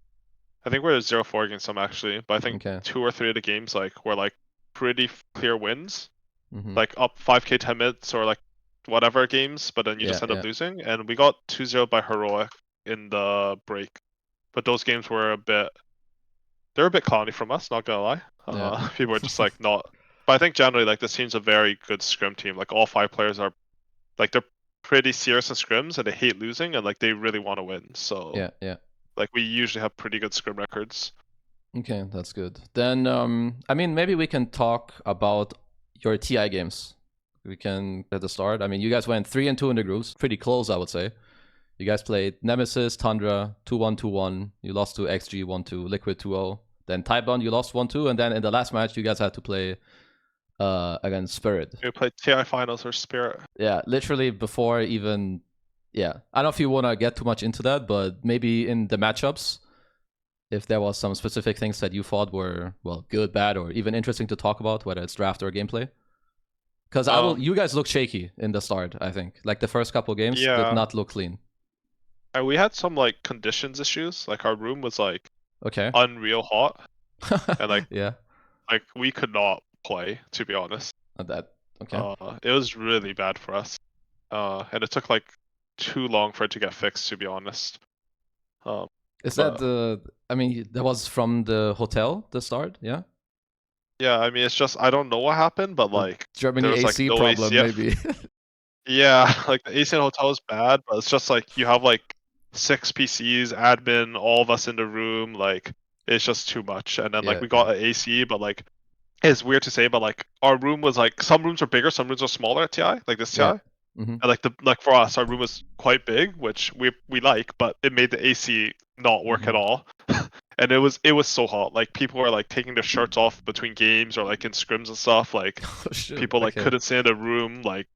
I think we're 0-4 against them actually, but I think Okay. 2 or 3 of the games like were like pretty clear wins, Mm-hmm. like up 5k 10 minutes or like whatever games, but then you Yeah, just end yeah, up losing. And we got 2-0 by Heroic in the break, but those games were they're a bit clowny from us, not gonna lie. yeah. People are just like not. But I think generally like this team's a very good scrim team. Like all 5 players are like they're pretty serious in scrims and they hate losing and like they really want to win. So Yeah, yeah. like we usually have pretty good scrim records. Okay, that's good. Then, I mean, maybe we can talk about your TI games. We can at the start. I mean, you guys went 3-2 in the groups, pretty close, I would say. You guys played Nemesis, Tundra, 2-1, 2-1. You lost to XG 1-2, Liquid 2-0. Then Typebound, you lost 1-2, and then in the last match, you guys had to play against Spirit. We played TI finals or Spirit. Yeah, literally before even. Yeah, I don't know if you want to get too much into that, but maybe in the matchups, if there was some specific things that you thought were, well, good, bad, or even interesting to talk about, whether it's draft or gameplay. Because you guys looked shaky in the start, I think. Like the first couple games did Yeah, not look clean. and we had some like conditions issues. Like our room was like Okay. unreal hot, and Yeah. like we could not play, to be honest. That. Okay. It was really bad for us. And it took like too long for it to get fixed, to be honest. Is But that the? I mean, that was from the hotel. The start. Yeah. yeah, I mean, it's just I don't know what happened, but The like Germany there was like AC no problem, ACF. maybe. Yeah, like the AC in hotel is bad, but it's just like you have like 6 PCs, admin, all of us in the room, like it's just too much. And then like Yeah. we Yeah. got an AC, but like it's weird to say, but like our room was like some rooms are bigger, some rooms are smaller at TI, like this Yeah. TI. Mm-hmm. And like for us, our room was quite big, which we like, but it made the AC not work Mm-hmm. at all. And it was so hot. Like people were like taking their shirts off between games or like in scrims and stuff. Like Oh shit. people like Okay. couldn't stay in the room. Like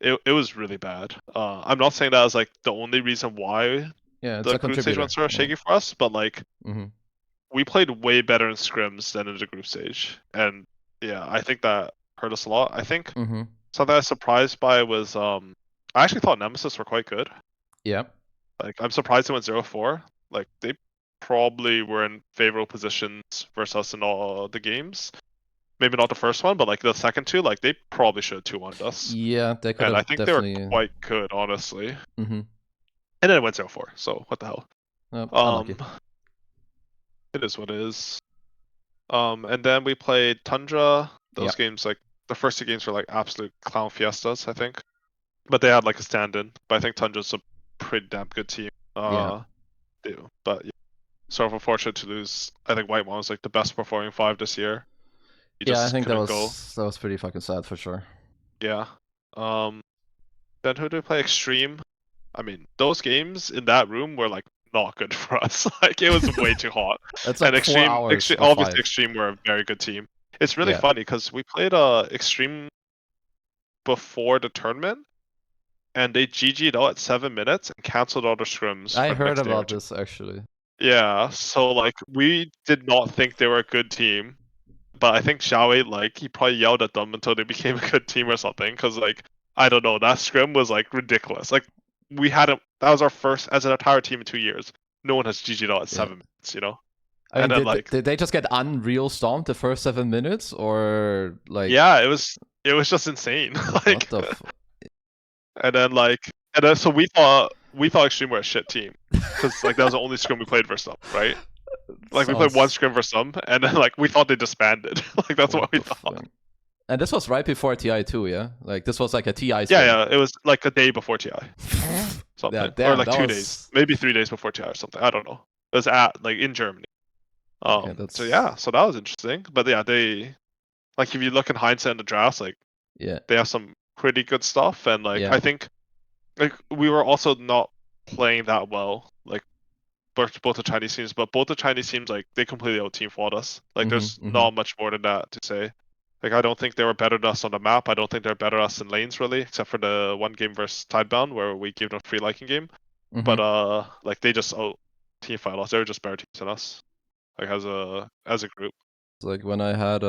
it was really bad. I'm not saying that was like the only reason why Yeah, it's the a group stage contributor. went sort of Yeah. shaky for us, but like Mm-hmm. we played way better in scrims than in the group stage. And yeah, I think that hurt us a lot. I think Mm-hmm. something I was surprised by was I actually thought Nemesis were quite good. Yeah. Like I'm surprised they went 0-4. Like they probably were in favorable positions versus us in all the games. Maybe not the first one, but like the second two, like they probably should have 2-1'd us. Yeah, they could And I have think they were definitely. quite good, honestly. Mm-hmm. And then it went 0-4, so what the hell. Unlucky. Um it is what it is. And then we played Tundra. Yeah. Those games, like the first 2 games were like absolute clown fiestas, I think. But they had like a stand-in. But I think Tundra's a pretty damn good team. Yeah. Do. But yeah. Sort of unfortunate to lose. I think Whitemon was like the best performing 5 this year. He Yeah, I just think that couldn't go. was pretty fucking sad for sure. Yeah. Then who did we play? Extreme. I mean, those games in that room were like not good for us. Like it was way too hot. It's And like 4 Extreme, hours of obviously 5. Extreme were a very good team. It's really Yeah. funny because we played Extreme before the tournament, and they GG'd out at 7 minutes and canceled all their scrims I for the heard next day or about two. this actually. Yeah, so like we did not think they were a good team. but I think Xiaowei, like, he probably yelled at them until they became a good team or something. Because, like, I don't know, that scrim was, like, ridiculous. Like, we had that was our first, as an entire team in 2 years. No one has GG'd out at 7 minutes, you know? I mean, and then, like, did they just get unreal stomped the first 7 minutes, or like? Yeah, it was just insane. Like, what the? and then so we thought Extreme were a shit team because like that was the only scrim we played versus them, right? Like we played one scrim versus them, and then like we thought they disbanded. Like that's what we thought. Fuck? And this was right before TI too, yeah. Like this was like a TI. Yeah, it was like a day before TI, something, yeah, damn, or like 2 days, maybe 3 days before TI or something. I don't know. It was at like in Germany. So that was interesting. But yeah, they like if you look in hindsight in the drafts, like they have some pretty good stuff, and like I think like we were also not playing that well, like both the Chinese teams, but both the Chinese teams like they completely out team fought us. Like there's not much more than that to say. Like I don't think they were better than us on the map. I don't think they're better than us in lanes really, except for the one game versus Tidebound where we gave them a free liking game. But like they just out team fight us. They were just better teams than us. Like as a group. Like when I had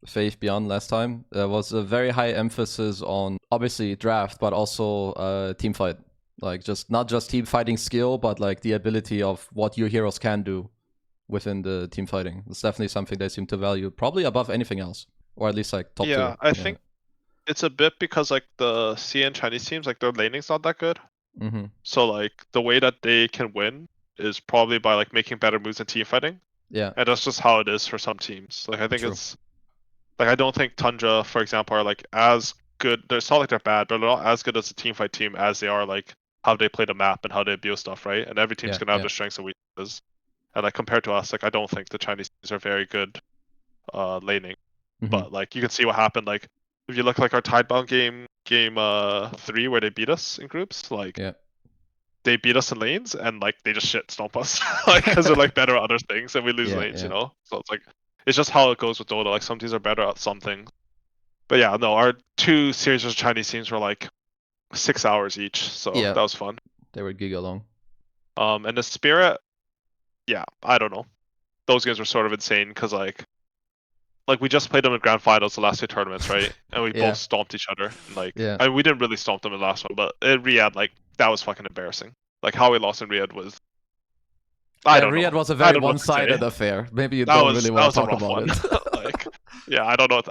Faith Beyond last time, there was a very high emphasis on obviously draft, but also team fight. Like not just team fighting skill, but like the ability of what your heroes can do within the team fighting. It's definitely something they seem to value, probably above anything else, or at least like top 2. Yeah, I think it's a bit because like the CN Chinese teams, like their laning's not that good. So like the way that they can win is probably by like making better moves in team fighting. Yeah, and that's just how it is for some teams. Like I think it's like I don't think Tundra, for example, are like as good. It's not like they're bad, but they're not as good as a team fight team as they are like how they play the map and how they abuse stuff, right? And every team's gonna have their strengths and weaknesses. And like compared to us, like I don't think the Chinese teams are very good laning. But like you can see what happened. Like if you look like our Tidebound game 3 where they beat us in groups, like they beat us in lanes and like they just shit stomp us, like because they're like better at other things and we lose lanes, you know. So it's like it's just how it goes with Dota. Like some teams are better at some things. But yeah, no, our 2 series of Chinese teams were like 6 hours each, so that was fun. They were giga long. And the Spirit, yeah, I don't know. Those games were sort of insane because like we just played them in grand finals the last 2 tournaments, right? And we both stomped each other. And, like I mean, we didn't really stomp them in the last one, but in Riyadh, like that was fucking embarrassing. Like how we lost in Riyadh was. I don't know. Riyadh was a very one-sided affair. Maybe you don't really want to talk about it. Like, yeah, I don't know.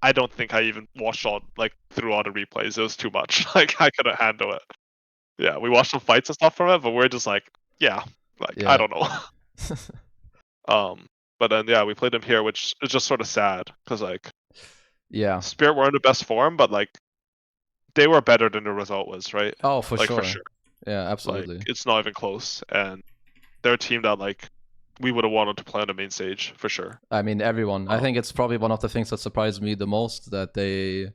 I don't think I even watched all like through all the replays. It was too much. Like I couldn't handle it. Yeah, we watched some fights and stuff from it, but we're just like, I don't know. But then yeah, we played them here, which is just sort of sad because like, Spirit were in the best form, but like, they were better than the result was, right? Oh, for like, sure. For sure. Yeah, absolutely. Like, it's not even close, and they're a team that like we would have wanted to play on the main stage for sure. I mean, everyone. I think it's probably one of the things that surprised me the most that they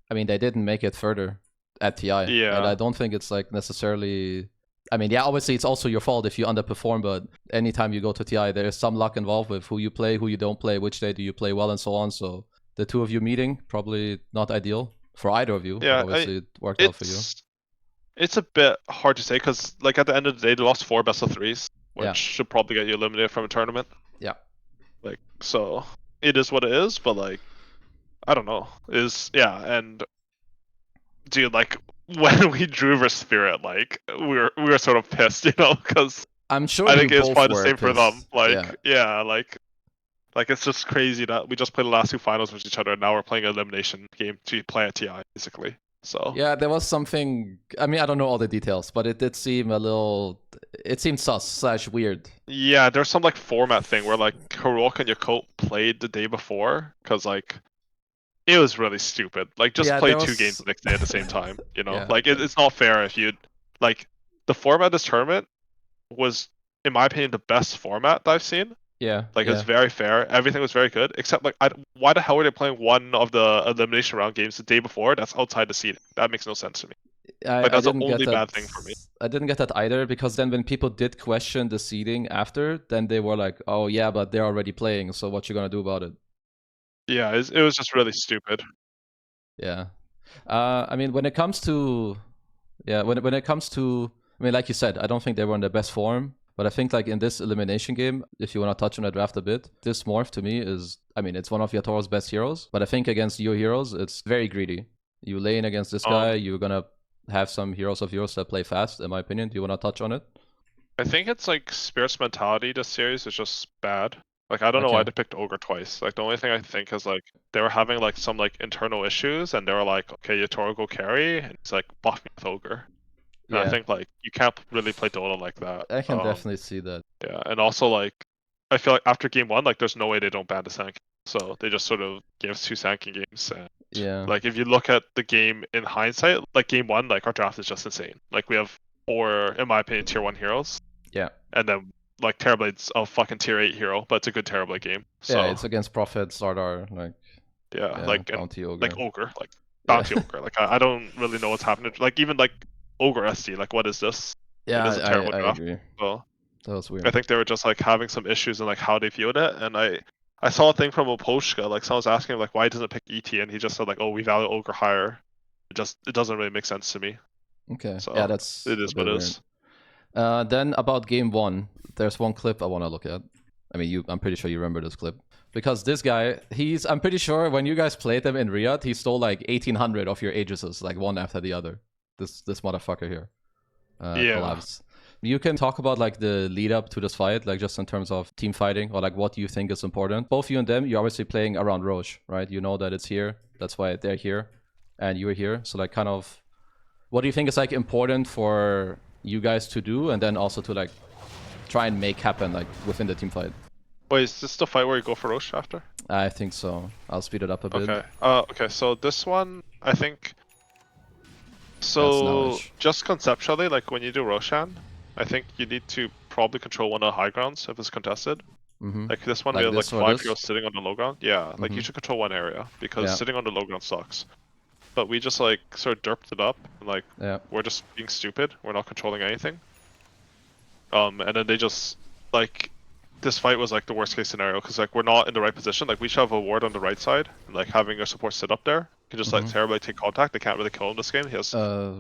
didn't make it further at TI. Yeah. And I don't think it's like necessarily. I mean, yeah, obviously it's also your fault if you underperform, but anytime you go to TI, there is some luck involved with who you play, who you don't play, which day do you play well, and so on. So the 2 of you meeting, probably not ideal for either of you. Yeah, obviously it worked out for you. It's a bit hard to say because, like, at the end of the day, they lost 4 best-of-3s, which should probably get you eliminated from a tournament. Yeah. Like, so it is what it is, but like, I don't know. And dude, like when we drew versus Spirit, like we were sort of pissed, you know, because I'm sure I think it's probably the same pissed. for them. Like, like it's just crazy that we just played the last 2 finals with each other, and now we're playing an elimination game to play at TI, basically. So yeah, there was something. I mean, I don't know all the details, but it did seem a little. It seemed sus/weird. Yeah, there's some like format thing where like Heroic and Yakult played the day before, because like it was really stupid. Like just play 2 games the next day at the same time. You know, like it's not fair if you like the format of this tournament was, in my opinion, the best format that I've seen. Yeah. Like it was very fair. Everything was very good, except like why the hell were they playing one of the elimination round games the day before? That's outside the seating. That makes no sense to me. Like that's the only bad thing for me. I didn't get that either, because then when people did question the seeding after, then they were like, "Oh yeah, but they're already playing, so what you gonna do about it?" Yeah, it was just really stupid. Yeah. I mean, when it comes to, I mean, like you said, I don't think they were in their best form. But I think like in this elimination game, if you want to touch on the draft a bit, this morph to me is, I mean, it's one of Yatoro's best heroes, but I think against your heroes, it's very greedy. You lane against this guy, you're gonna have some heroes of yours that play fast, in my opinion. Do you want to touch on it? I think it's like Spirit's mentality this series is just bad. Like, I don't know why they picked Ogre twice. Like, the only thing I think is like they were having like some like internal issues, and they were like, okay, Yatoro go carry, and it's like buff me with Ogre. And I think like you can't really play Dota like that. I can definitely see that. Yeah, and also like I feel like after game 1, like there's no way they don't ban the Sank. So they just sort of gave us 2 Sanking games. And like if you look at the game in hindsight, like game 1, like our draft is just insane. Like we have 4, in my opinion, tier 1 heroes. Yeah. And then like Terrorblade's a fucking tier 8 hero, but it's a good Terrorblade game. So, yeah, it's against Prophet, Sardar, like like Bounty Ogre. Like Ogre, like Bounty Ogre. Like I don't really know what's happening. Like even like Ogre SD, like what is this? Yeah, it is a terrible I draft. agree. So that was weird. I think they were just like having some issues in like how they viewed it, and I saw a thing from Oposhka, like someone's asking him, like why doesn't it pick ET, and he just said like, oh, we value Ogre higher. It doesn't really make sense to me. Okay. So yeah, that's it is what it is. Then about game 1, there's one clip I want to look at. I mean, I'm pretty sure you remember this clip. Because this guy, I'm pretty sure when you guys played him in Riyadh, he stole like 1,800 of your Aegises, like one after the other. This motherfucker here. Collabs. You can talk about like the lead up to this fight, like just in terms of team fighting, or like what you think is important. Both you and them, you're obviously playing around Roche, right? You know that it's here. That's why they're here. And you're here. So like kind of, what do you think is like important for you guys to do, and then also to like try and make happen like within the team fight? Wait, is this the fight where you go for Roche after? I think so. I'll speed it up a bit. Okay. Okay, so this one, I think... So, just conceptually, like when you do Roshan, I think you need to probably control one of the high grounds if it's contested. Like this one, we have like 5 heroes sitting on the low ground. Yeah, like you should control one area, because sitting on the low ground sucks. But we just like sort of derped it up, and like we're just being stupid. We're not controlling anything. And then they just like this fight was like the worst case scenario, because like we're not in the right position. Like we should have a ward on the right side, and like having our support sit up there. You can just let Saberlight take contact. They can't really kill him this game. He has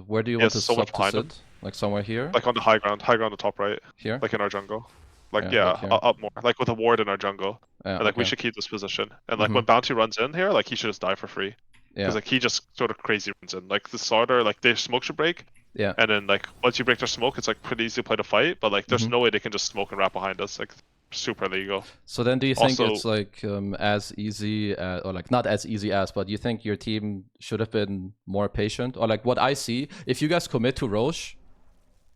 where do you want to so much behind him? Like somewhere here? Like on the high ground the top right. Here? Like in our jungle. Like like up more. Like with a ward in our jungle. And like we should keep this position. And like when Bounty runs in here, like he should just die for free. Because like he just sort of crazy runs in. Like the starter, like their smoke should break. Yeah. And then like once you break their smoke, it's like pretty easy to play the fight. But like there's no way they can just smoke and wrap behind us. Like super illegal. So then do you think it's like as easy or like not as easy as, but you think your team should have been more patient? Or like what I see, if you guys commit to Roche,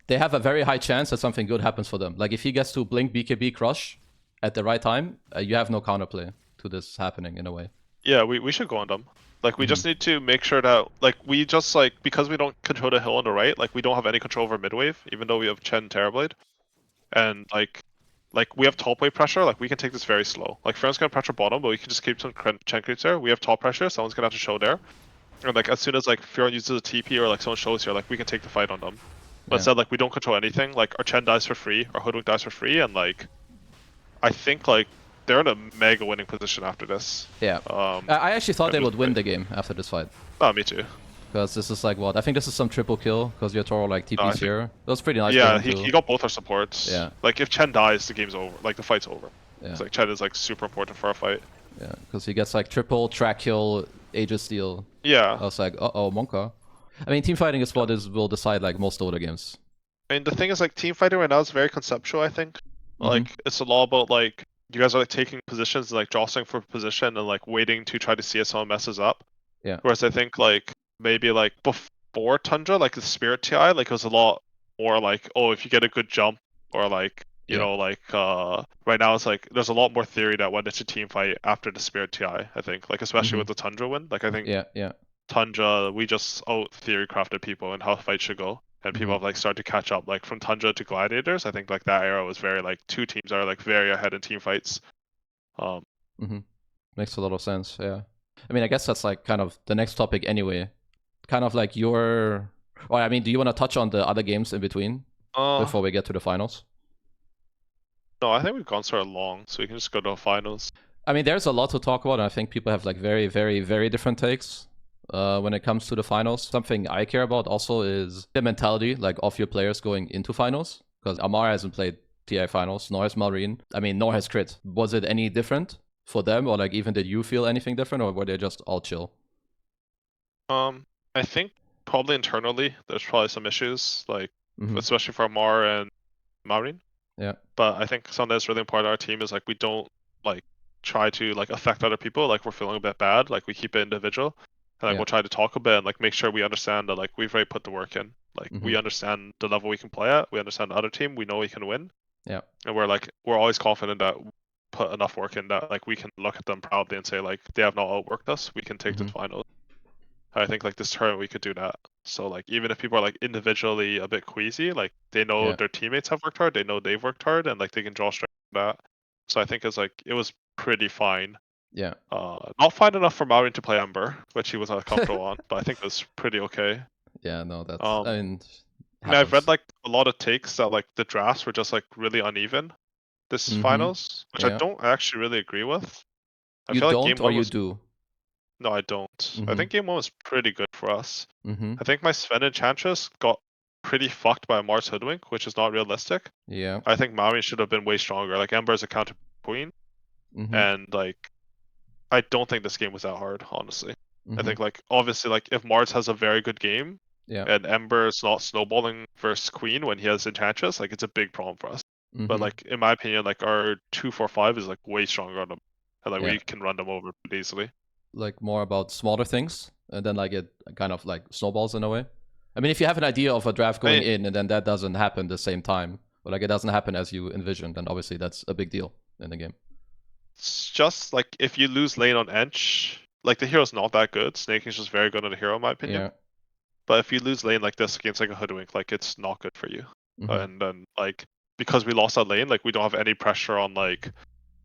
they have a very high chance that something good happens for them. Like if he gets to blink BKB crush at the right time, you have no counterplay to this happening in a way. Yeah, we should go on them. Like we just need to make sure that like we just like, because we don't control the hill on the right, like we don't have any control over midwave, even though we have Chen Terrorblade. And like we have top wave pressure, like we can take this very slow. Like Fern's gonna pressure bottom, but we can just keep some Chen creeps there. We have top pressure, someone's gonna have to show there. And like as soon as like Fern uses a TP or like someone shows here, like we can take the fight on them. But instead, like we don't control anything. Like our Chen dies for free, our Hoodwink dies for free, and like I think like they're in a mega winning position after this. Yeah. I actually thought they would win the game after this fight. Oh, me too. Because this is like what? I think this is some triple kill, because Yatoro like TP's here. That was pretty nice. Yeah, he got both our supports. Yeah. Like if Chen dies, the game's over. Like the fight's over. Yeah. It's like Chen is like super important for our fight. Yeah, because he gets like triple track kill, Aegis steal. Yeah. I was like, uh-oh, Monka. I mean, team fighting is what will decide like most Dota games. I mean, the thing is like team fighting right now is very conceptual, I think. Like it's a lot about like you guys are like taking positions and like jostling for position and like waiting to try to see if someone messes up. Yeah. Whereas I think like maybe like before Tundra, like the Spirit TI, like it was a lot more like, oh, if you get a good jump or like you know like right now it's like there's a lot more theory that went into team fight after the Spirit TI, I think. Like especially with the Tundra win. Like I think Tundra, we just out theory crafted people and how the fight should go. And people have like started to catch up, like from Tundra to Gladiators. I think like that era was very like 2 teams are like very ahead in team fights. Makes a lot of sense. Yeah, I mean, I guess that's like kind of the next topic anyway. Kind of like your, or I mean, do you want to touch on the other games in between before we get to the finals? No, I think we've gone sort of long, so we can just go to the finals. I mean, there's a lot to talk about, and I think people have like very, very, very different takes. When it comes to the finals. Something I care about also is the mentality like of your players going into finals, because Ammar hasn't played TI finals, nor has Malrine. I mean, nor has Crit. Was it any different for them, or like even did you feel anything different, or were they just all chill? I think probably internally there's probably some issues, like especially for Ammar and Malrine. Yeah. But I think something that's really important to our team is like we don't like try to like affect other people. Like we're feeling a bit bad, like we keep it individual. And like we'll try to talk a bit and like make sure we understand that like we've already put the work in. Like we understand the level we can play at. We understand the other team. We know we can win. Yeah. And we're always confident that we put enough work in that like we can look at them proudly and say like they have not outworked us. We can take to the finals. I think like this tournament we could do that. So like even if people are like individually a bit queasy, like they know their teammates have worked hard, they know they've worked hard, and like they can draw strength from that. So I think it was pretty fine. Yeah. Not fine enough for Malrine to play Ember, which he was not comfortable on, but I think it was pretty okay. Yeah, no, that's I mean I've read like a lot of takes that like the drafts were just like really uneven this finals, which I don't actually really agree with. I you feel like don't, game or one you was do? No, I don't. I think game one was pretty good for us. Mm-hmm. I think my Sven Enchantress got pretty fucked by Mars Hoodwink, which is not realistic. Yeah. I think Malrine should have been way stronger. Like Ember's a counter queen, and like I don't think this game was that hard, honestly. I think like obviously like if Mars has a very good game, and Ember is not snowballing versus Queen when he has Enchantress, like it's a big problem for us. But like in my opinion, like our 2-4-5 is like way stronger on them, and like we can run them over pretty easily. Like more about smaller things, and then like it kind of like snowballs in a way. I mean, if you have an idea of a draft going in, and then that doesn't happen the same time, or like it doesn't happen as you envisioned, then obviously that's a big deal in the game. It's just like if you lose lane on Ench, like the hero's not that good. Snake is just very good on a hero in my opinion. Yeah. But if you lose lane like this against like a Hoodwink, like it's not good for you. And then like because we lost that lane, like we don't have any pressure on like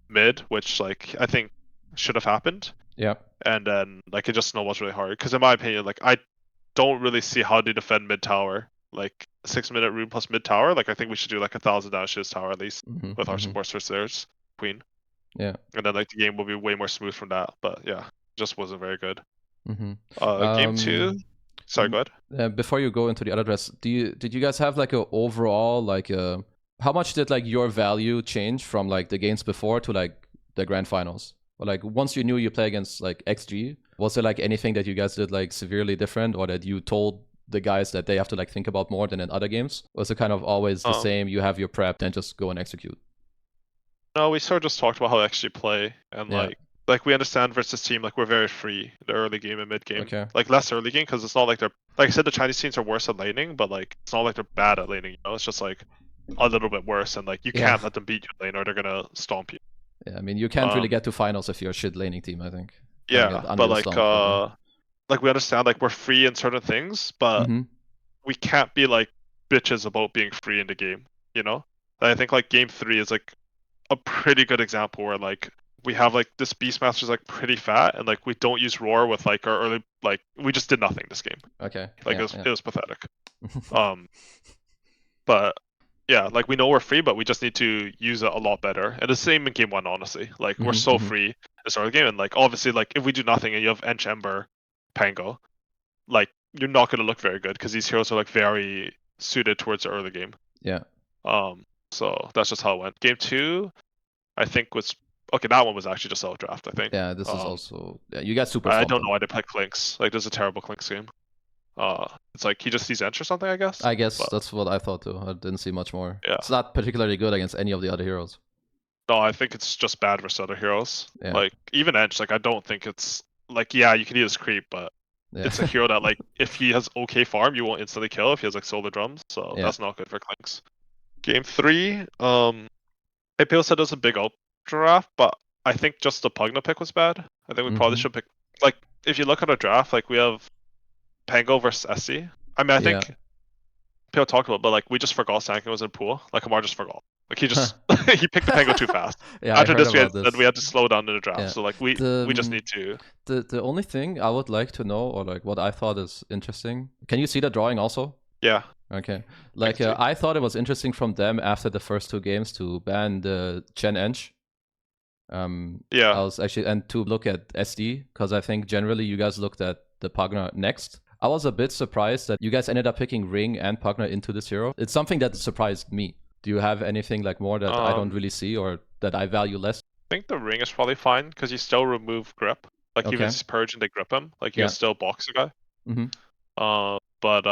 mid, which like I think should have happened. Yeah. And then like it just snowballs really hard. Because in my opinion, like I don't really see how to defend mid tower. Like 6-minute rune plus mid tower. Like I think we should do like 1,000 damage to this tower at least with our supports versus theirs queen. Yeah. And then like the game will be way more smooth from that. But yeah, just wasn't very good. Game 2. Sorry, go ahead. Before you go into the other dress, did you guys have like a overall like how much did like your value change from like the games before to like the grand finals? Or like once you knew you play against like XG, was there like anything that you guys did like severely different, or that you told the guys that they have to like think about more than in other games? Or was it kind of always the same? You have your prep, then just go and execute. No, we sort of just talked about how they actually play, and like we understand versus team, like we're very free in the early game and mid game. Okay. Like less early game because it's not like they're like I said the Chinese teams are worse at laning, but like it's not like they're bad at laning. You know, it's just like a little bit worse, and like you can't let them beat you lane or they're gonna stomp you. Yeah, I mean you can't really get to finals if you're a shit laning team, I think. Yeah, but like we understand like we're free in certain things, but we can't be like bitches about being free in the game. You know, and I think like game 3 is like a pretty good example where like we have like this Beastmaster's like pretty fat, and like we don't use roar with like our early like we just did nothing this game. Okay. Like it was pathetic. But yeah, like we know we're free, but we just need to use it a lot better. And the same in game 1, honestly. Like we're so free to start the game, and like obviously like if we do nothing and you have Ench, Ember, Pango, like you're not gonna look very good because these heroes are like very suited towards the early game. Yeah. So that's just how it went. Game 2, I think was okay. That one was actually just Outdraft, I think. Yeah, this is also you got super. I don't know why they play Clinks. Like, there's a terrible Clinks game. It's like he just sees Ench or something, I guess. I guess that's what I thought too. I didn't see much more. Yeah. It's not particularly good against any of the other heroes. No, I think it's just bad versus other heroes. Yeah. Like even Ench, like I don't think it's like you can eat his creep, but it's a hero that like if he has okay farm, you won't instantly kill if he has like solar drums. So that's not good for Clinks. Game 3, APO said it was a big draft, but I think just the Pugna pick was bad. I think we probably should pick like if you look at our draft, like we have Pango versus SC. I mean, I think people talked about, but like we just forgot Sankin was in pool. Like Ammar just forgot. Like he just he picked the Pango too fast. After this, we had to slow down in the draft. So like we just need to. The only thing I would like to know, or like what I thought is interesting. Can you see the drawing also? Yeah. Okay. Like I thought it was interesting from them after the first 2 games to ban the Chen Ench. Yeah. I was actually, and to look at SD, because I think generally you guys looked at the Pugna next. I was a bit surprised that you guys ended up picking Ring and Pugna into this hero. It's something that surprised me. Do you have anything like more that I don't really see or that I value less? I think the ring is probably fine because you still remove grip. Like even Okay. if he's purge and they grip him, like you Yeah. can still box the guy. But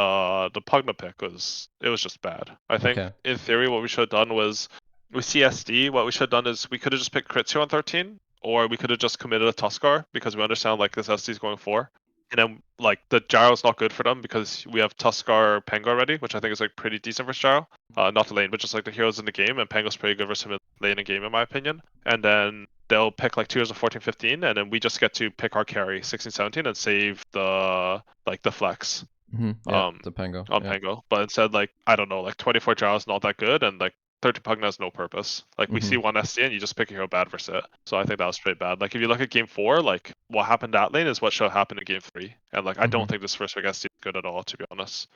the Pugna pick was just bad. I think Okay. in theory what we should have done was with CSD, what we should have done is we could have just picked crits here on 13, or we could have just committed a Tuskar because we understand like this SD is going 4. And then like the gyro's not good for them because we have Tuskar Pengo already, which I think is like pretty decent for gyro. Not the lane, but just like the heroes in the game, and Pengo's pretty good versus him in lane and game in my opinion. And then they'll pick like 2 heroes of 14, 15, and then we just get to pick our carry 16, 17 and save the flex. Yeah, the Pango. On Yeah. Pango. But instead, like, I don't know, like 24 gyro is not that good, and like 30 Pugna has no purpose. Like we see one SD and you just pick a hero bad versus it. So I think that was pretty bad. Like if you look at game 4, like what happened that lane is what should happen in game 3. And like I don't think this first pick SD is good at all, to be honest.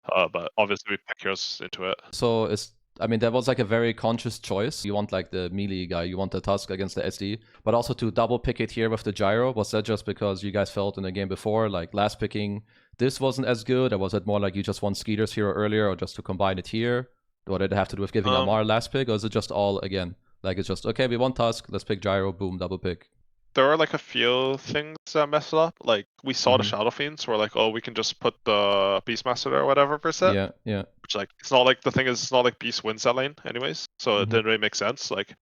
But obviously we pick heroes into it. So I mean, that was like a very conscious choice. You want like the melee guy, you want the Tusk against the SD, but also to double pick it here with the gyro. Was that just because you guys felt in the game before, like last picking, this wasn't as good? Or was it more like you just want Skiter's hero earlier or just to combine it here? What did it have to do with giving Ammar last pick? Or is it just all again? Like it's just, okay, we want Tusk, let's pick gyro, boom, double pick. There are like a few things that messed up. Like we saw the Shadow Fiends where like, oh, we can just put the Beastmaster there or whatever per set. Yeah, yeah. Which like it's not like the thing is it's not like Beast wins that lane anyways. So it didn't really make sense. Like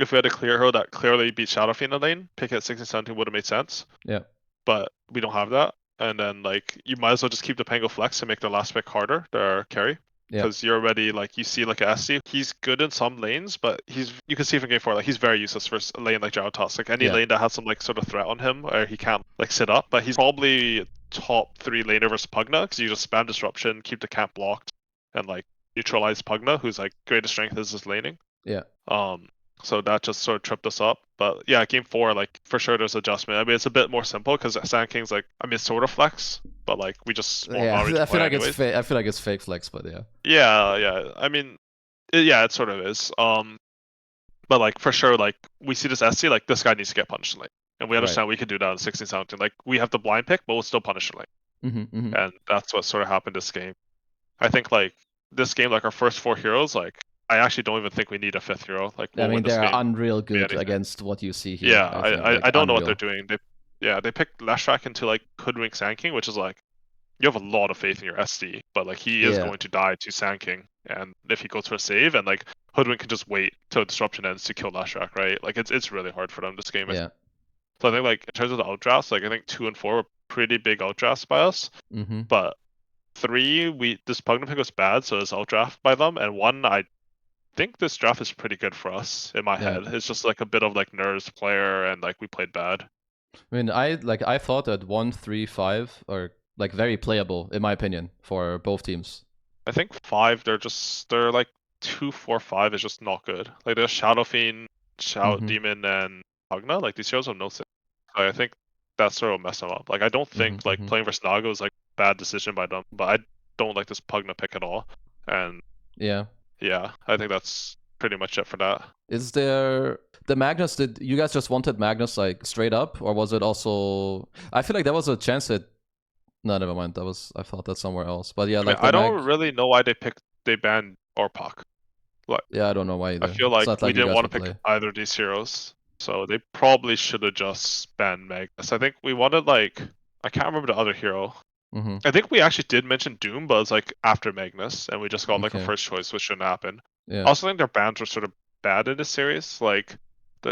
if we had a clear hero that clearly beat Shadow Fiend in the lane, pick it at 16, 17 would have made sense. Yeah. But we don't have that. And then like you might as well just keep the Pango flex and make the last pick harder, their carry. Because you're already like you see like a SC, he's good in some lanes, but you can see from game 4 like he's very useless for a lane like Gyro Tusk. Like any lane that has some like sort of threat on him or he can't like sit up, but he's probably top 3 laner versus Pugna because you just spam disruption, keep the camp blocked, and like neutralize Pugna, whose like greatest strength is his laning. Yeah. So that just sort of tripped us up. But yeah, game 4, like for sure there's adjustment. I mean it's a bit more simple because Sand King's like I mean it's sort of flex, but like we just I feel like it's I feel like it's fake flex, but yeah. Yeah. I mean, it sort of is. But like for sure, like we see this SC, like this guy needs to get punished in lane, and we understand we can do that in 16, 17. Like we have the blind pick, but we'll still punish in lane, and that's what sort of happened this game. I think like this game, like our first 4 heroes, like I actually don't even think we need a 5th hero. Like I mean, they're unreal good against what you see here. Yeah, I don't know what they're doing. They picked Lashrak into like Hoodwink Sand King, which is like you have a lot of faith in your SD, but like he is going to die to Sand King, and if he goes for a save, and like Hoodwink can just wait till disruption ends to kill Lashrak, right? Like it's really hard for them this game. Yeah. So I think like in terms of the outdrafts, like I think 2 and 4 were pretty big outdrafts by us, but 3 this Pugna pick was bad, so it's outdraft by them, and 1 I think this draft is pretty good for us in my head. It's just like a bit of like nerves player, and like we played bad. I mean, I thought that 1, 3, 5 are like very playable in my opinion for both teams. I think 5 they're like 2, 4, 5 is just not good. Like there's Shadow Fiend, Shadow Demon, and Pugna. Like these heroes have no sense. I think that's sort of mess them up. Like I don't think like playing versus Naga is like bad decision by them, but I don't like this Pugna pick at all. And yeah, I think that's pretty much it for that. Is there the Magnus? Did you guys just wanted Magnus like straight up, or was it also? I feel like there was a chance that. No, never mind. I thought that somewhere else. But yeah, like I don't really know why they banned Orpak. Like, yeah, I don't know why either. I feel like we didn't want to pick either of these heroes, so they probably should have just banned Magnus. I think we wanted like I can't remember the other hero. I think we actually did mention Doom, but it's like after Magnus, and we just got like a first choice, which shouldn't happen. I also think their bans were sort of bad in this series. Like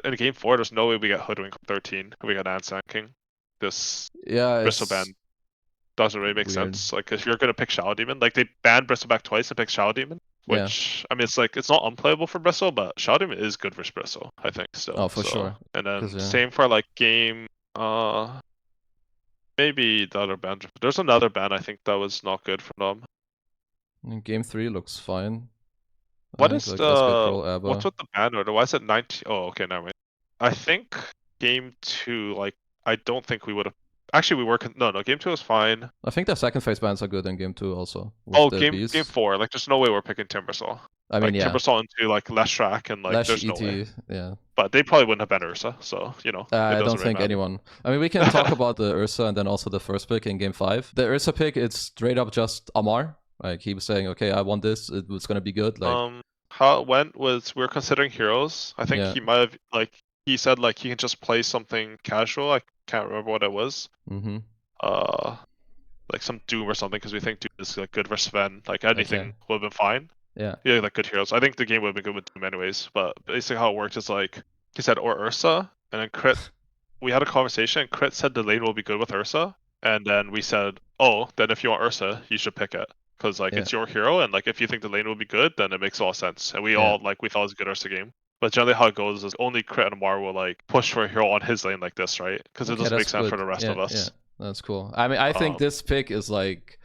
in game 4, there's no way we get Hoodwink 13. We got Sand King. This Bristle ban doesn't really make sense. Like if you're gonna pick Shadow Demon, like they banned Bristleback twice and picked Shadow Demon, which I mean it's like it's not unplayable for Bristle, but Shadow Demon is good versus Bristle, I think still. Oh, for sure. And then same for like game maybe the other ban. There's another ban I think that was not good for them. Game 3 looks fine. What's with the ban order? Why is it 19? Oh, okay, never mind. I think game 2, like I don't think we would have. Actually, we were no. Game 2 was fine. I think the second phase bans are good in game 2 also. Game 4, like there's no way we're picking Timbersaw. I mean, Timbersaw into like Lashrak and like there's no way. Yeah. But they probably wouldn't have banned Ursa, so you know. I don't think anyone. I mean, we can talk about the Ursa and then also the first pick in game 5. The Ursa pick, it's straight up just Ammar. Like he was saying, okay, I want this. It was gonna be good. Like how it went was we were considering heroes. I think Yeah. he might have he said like he can just play something casual. I can't remember what it was. Mm-hmm. Like some Doom or something because we think Doom is like good versus Sven. Like anything Okay. would have been fine. Yeah. Yeah, like good heroes. I think the game would have been good with Doom anyways. But basically how it worked is like he said or Ursa, and then Crit. We had a conversation. And Crit said the lane will be good with Ursa, and then we said, oh, then if you want Ursa, you should pick it because like Yeah. it's your hero, and like if you think the lane will be good, then it makes a lot of sense. And we Yeah. all like we thought it was a good Ursa game. But generally, how it goes is only Crit and Ammar will like push for a hero on his lane like this, right? Because it Okay, doesn't make that's sense for good. the rest Yeah, of us. yeah, that's cool. I mean, I think this pick is like,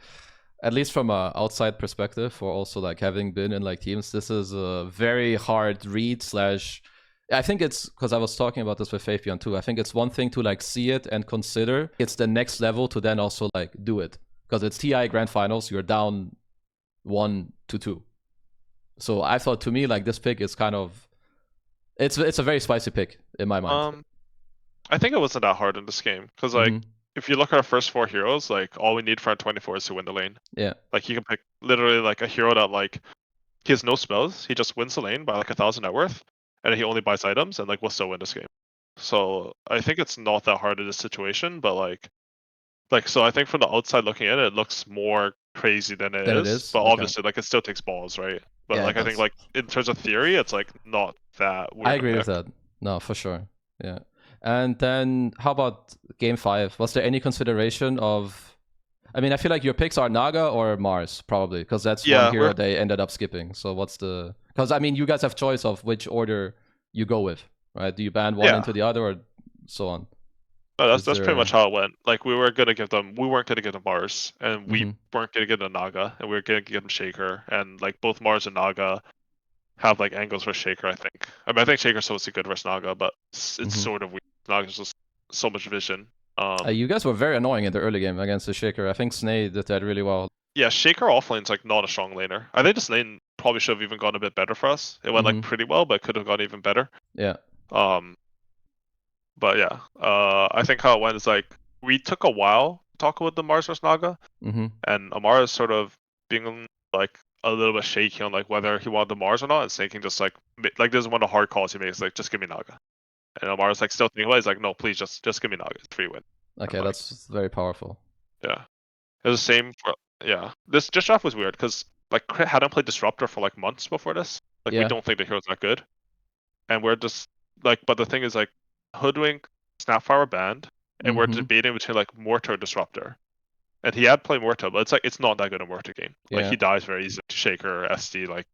at least from a outside perspective, or also like having been in like teams, this is a very hard read slash. I think it's because I was talking about this with Fabian too. I think it's one thing to like see it and consider. It's the next level to then also like do it because it's TI Grand Finals. You're down 1-2. So I thought to me like this pick is kind of it's a very spicy pick in my mind. I think it wasn't that hard in this game because like if you look at our first 4 heroes, like all we need for our 24 is to win the lane. Yeah. Like you can pick literally like a hero that like he has no spells, he just wins the lane by like 1,000 net worth, and he only buys items, and like we'll still win this game. So I think it's not that hard in this situation, but like so I think from the outside looking in, it looks more crazy than it is. But Okay. obviously, like it still takes balls, right? But Yeah, like I think like in terms of theory, it's like not that weird. I agree with that. No, for sure. Yeah. And then how about game 5? Was there any consideration of? I mean, I feel like your picks are Naga or Mars probably because that's one hero they ended up skipping. So what's the? Because I mean, you guys have choice of which order you go with, right? Do you ban one into the other or so on? No, that's pretty much how it went. Like we weren't gonna give them Mars, and we weren't gonna give them Naga, and we were gonna give them Shaker, and like both Mars and Naga have like angles for Shaker. I think. I mean, I think Shaker's supposed to be good versus Naga, but it's sort of weird. Naga's just so much vision. You guys were very annoying in the early game against the Shaker. I think Sney did that really well. Yeah, Shaker offlane's like not a strong laner. I think this lane probably should have even gone a bit better for us. It went like pretty well, but could have gone even better. Yeah. But yeah, I think how it went is like we took a while to talk with the Mars vs Naga, and Ammar is sort of being like a little bit shaky on like whether he wanted the Mars or not, and thinking just like this is one of the hard calls he makes, like just give me Naga, and Ammar's like still thinking about it, he's like no, please just give me Naga, it's free win. Okay, that's very powerful. Yeah, it was the same for this draft was weird because like Crit hadn't played Disruptor for like months before this. Like we don't think the hero's that good, and we're just like, but the thing is like Hoodwink, Snapfire banned, and we're debating between like Mortar Disruptor. And he had played Mortar, but it's not that good a Mortar game. Like he dies very easily to Shaker or SD, like,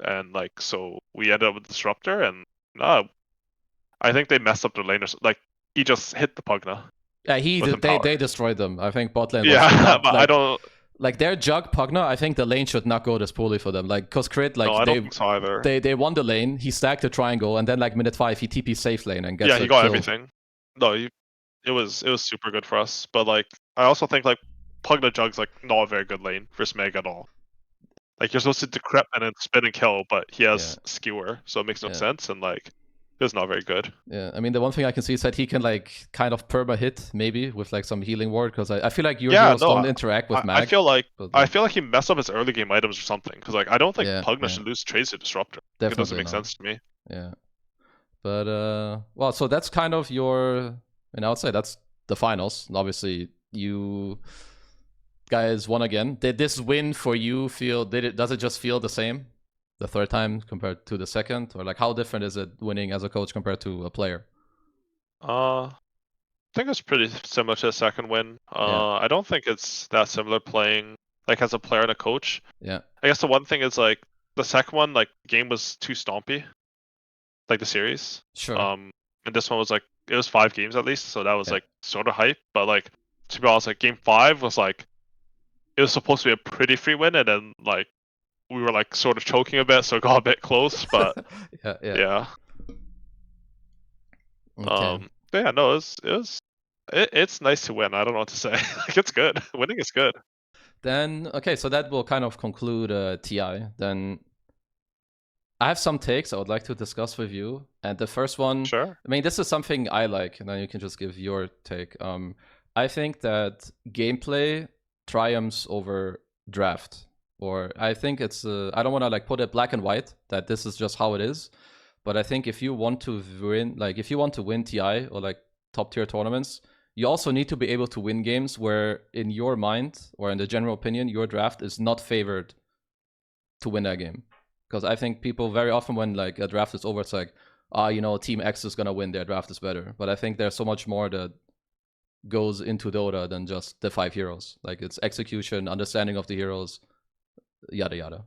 and like so we ended up with Disruptor, and I think they messed up their laners. Like he just hit the Pugna. Yeah, they destroyed them. I think bot lane was but like, I don't. Like their Jug Pugna, I think the lane should not go this poorly for them. Like, cause Crit, like no, I don't think so either. They won the lane. He stacked the triangle, and then like minute 5, he TP safe lane and gets he got kill. everything. No, it was super good for us. But like, I also think like Pugna Jug's like not a very good lane for Smeg at all. Like you're supposed to decrep and then spin and kill, but he has skewer, so it makes no sense. And like, it was not very good. Yeah, I mean the one thing I can see is that he can like kind of perma hit maybe with like some healing ward because I feel like your heroes don't interact with mag. I feel like he messed up his early game items or something because like I don't think Pugna should lose trades to Disruptor. Definitely it doesn't make sense to me. Yeah, but well, so that's kind of your. And I would say that's the finals. And obviously, you guys won again. Did this win for you feel? Does it just feel the same? The third time compared to the second, or like how different is it winning as a coach compared to a player? I think it's pretty similar to the second win. I don't think it's that similar playing like as a player and a coach. Yeah. I guess the one thing is like the second one, like game was too stompy, like the series. Sure. And this one was like it was 5 games at least, so that was like sort of hype. But like to be honest, like game 5 was like it was supposed to be a pretty free win, and then like we were like sort of choking a bit, so it got a bit close. But yeah. Okay. But yeah, no, it's nice to win. I don't know what to say. Like it's good. Winning is good. Then okay, so that will kind of conclude TI. Then I have some takes I would like to discuss with you. And the first one, sure. I mean, this is something I like, and then you can just give your take. I think that gameplay triumphs over draft. or I think it's I don't want to like put it black and white that this is just how it is, but I think if you want to win, like if you want to win TI or like top tier tournaments, you also need to be able to win games where in your mind or in the general opinion your draft is not favored to win that game. Because I think people very often when like a draft is over, it's like, you know, Team X is gonna win, their draft is better. But I think there's so much more that goes into Dota than just the 5 heroes. Like it's execution, understanding of the heroes, yada yada.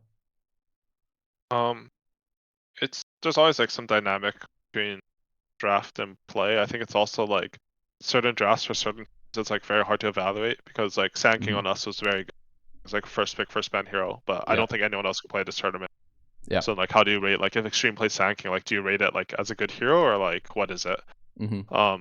There's always like some dynamic between draft and play. I think it's also like certain drafts for certain it's like very hard to evaluate because like Sand on us was very good. It's like first pick, first ban hero, but I don't think anyone else could play this tournament. Yeah. So like how do you rate like if Extreme plays Sand like do you rate it like as a good hero or like what is it? I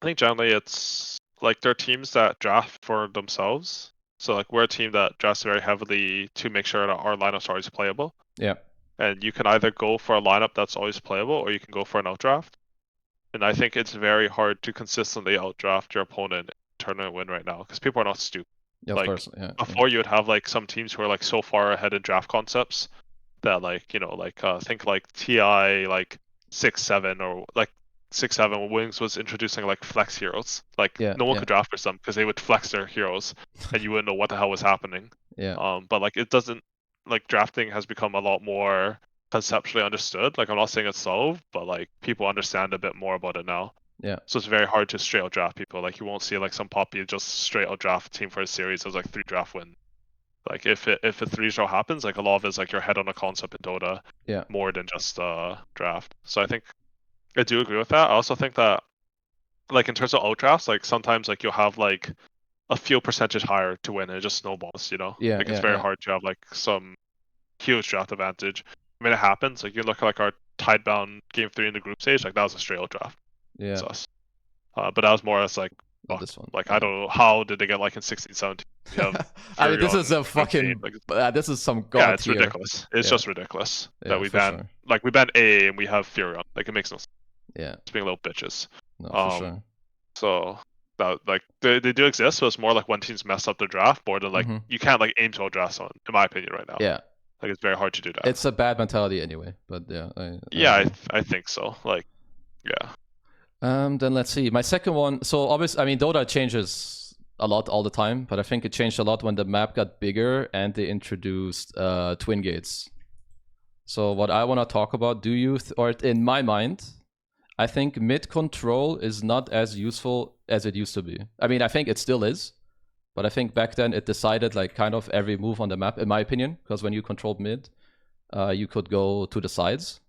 think generally it's like there are teams that draft for themselves. So like we're a team that drafts very heavily to make sure that our lineup's always playable. Yeah. And you can either go for a lineup that's always playable or you can go for an outdraft. And I think it's very hard to consistently outdraft your opponent in a tournament win right now because people are not stupid. Yeah, like, of course. Yeah, before you would have like some teams who are like so far ahead in draft concepts that like, you know, like think like TI like 6-7 or like 6-7 Wings was introducing like flex heroes. Like no one could draft for them because they would flex their heroes and you wouldn't know what the hell was happening. But like it doesn't like drafting has become a lot more conceptually understood. Like I'm not saying it's solved, but like people understand a bit more about it now. Yeah. So it's very hard to straight out draft people. Like you won't see like some poppy just straight out draft team for a series as like 3 draft win. Like if a 3-draw happens, like a lot of it is like your head on a concept in Dota, more than just draft. So I think I do agree with that. I also think that like in terms of outdrafts, like sometimes like you'll have like a field percentage higher to win and it just snowballs, you know? Like it's very hard to have like some huge draft advantage. I mean it happens. Like you look at like our Tidebound game 3 in the group stage, like that was a straight out draft. Yeah. It's us. But that was more as like this one. Like I don't know how did they get like in 16, 17. I mean this is a fucking like, this is some god. Yeah, it's ridiculous. It's just ridiculous that we ban like we ban A and we have Furion. Like it makes no sense. Yeah. It's being little bitches. No, for sure. So that like they do exist, so it's more like when teams mess up the draft more than like you can't like aim to all draft someone, in my opinion, right now. Yeah. Like it's very hard to do that. It's a bad mentality anyway, but yeah. I think so. Like yeah. Then let's see. My second one. So obviously, I mean, Dota changes a lot all the time, but I think it changed a lot when the map got bigger and they introduced twin gates. So what I want to talk about, or in my mind, I think mid control is not as useful as it used to be. I mean, I think it still is, but I think back then it decided like kind of every move on the map, in my opinion, because when you controlled mid, you could go to the sides.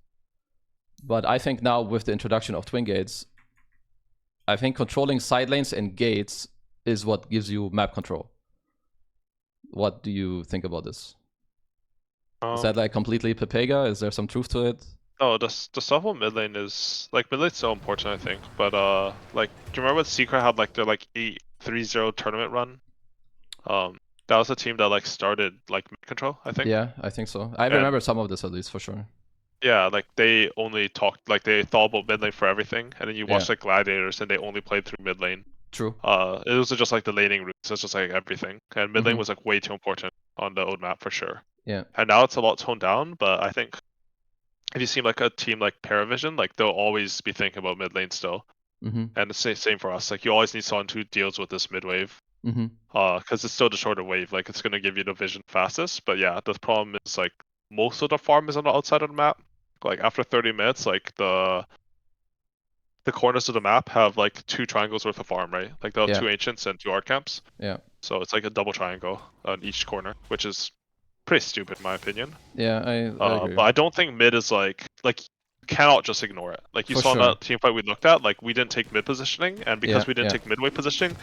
But I think now with the introduction of twin gates, I think controlling side lanes and gates is what gives you map control. What do you think about this? Is that like completely Pepega? Is there some truth to it? Oh, the stuff on mid lane is like mid lane's so important, I think. But like, do you remember when Secret had like their like 8-3-0 tournament run? That was a team that like started like mid control, I think. Yeah, I think so. I remember some of this at least for sure. Yeah, like they only talked, like they thought about mid lane for everything, and then you watch like Gladiators, and they only played through mid lane. True. It was just like the laning routes, it's just like everything, and mid lane was like way too important on the old map for sure. Yeah. And now it's a lot toned down, but I think if you see like a team like Paravision, like they'll always be thinking about mid lane still. And the same for us. Like you always need someone who deals with this mid wave. Because it's still the shorter wave. Like it's gonna give you the vision fastest. But yeah, the problem is like most of the farm is on the outside of the map. Like after 30 minutes, like the corners of the map have like 2 triangles worth of farm, right? Like they'll have 2 ancients and 2 art camps. Yeah. So it's like a double triangle on each corner, which is pretty stupid in my opinion. Yeah, I agree. But I don't think mid is like you cannot just ignore it. Like you saw in that team fight we looked at, like we didn't take mid positioning, and because we didn't take midway positioning,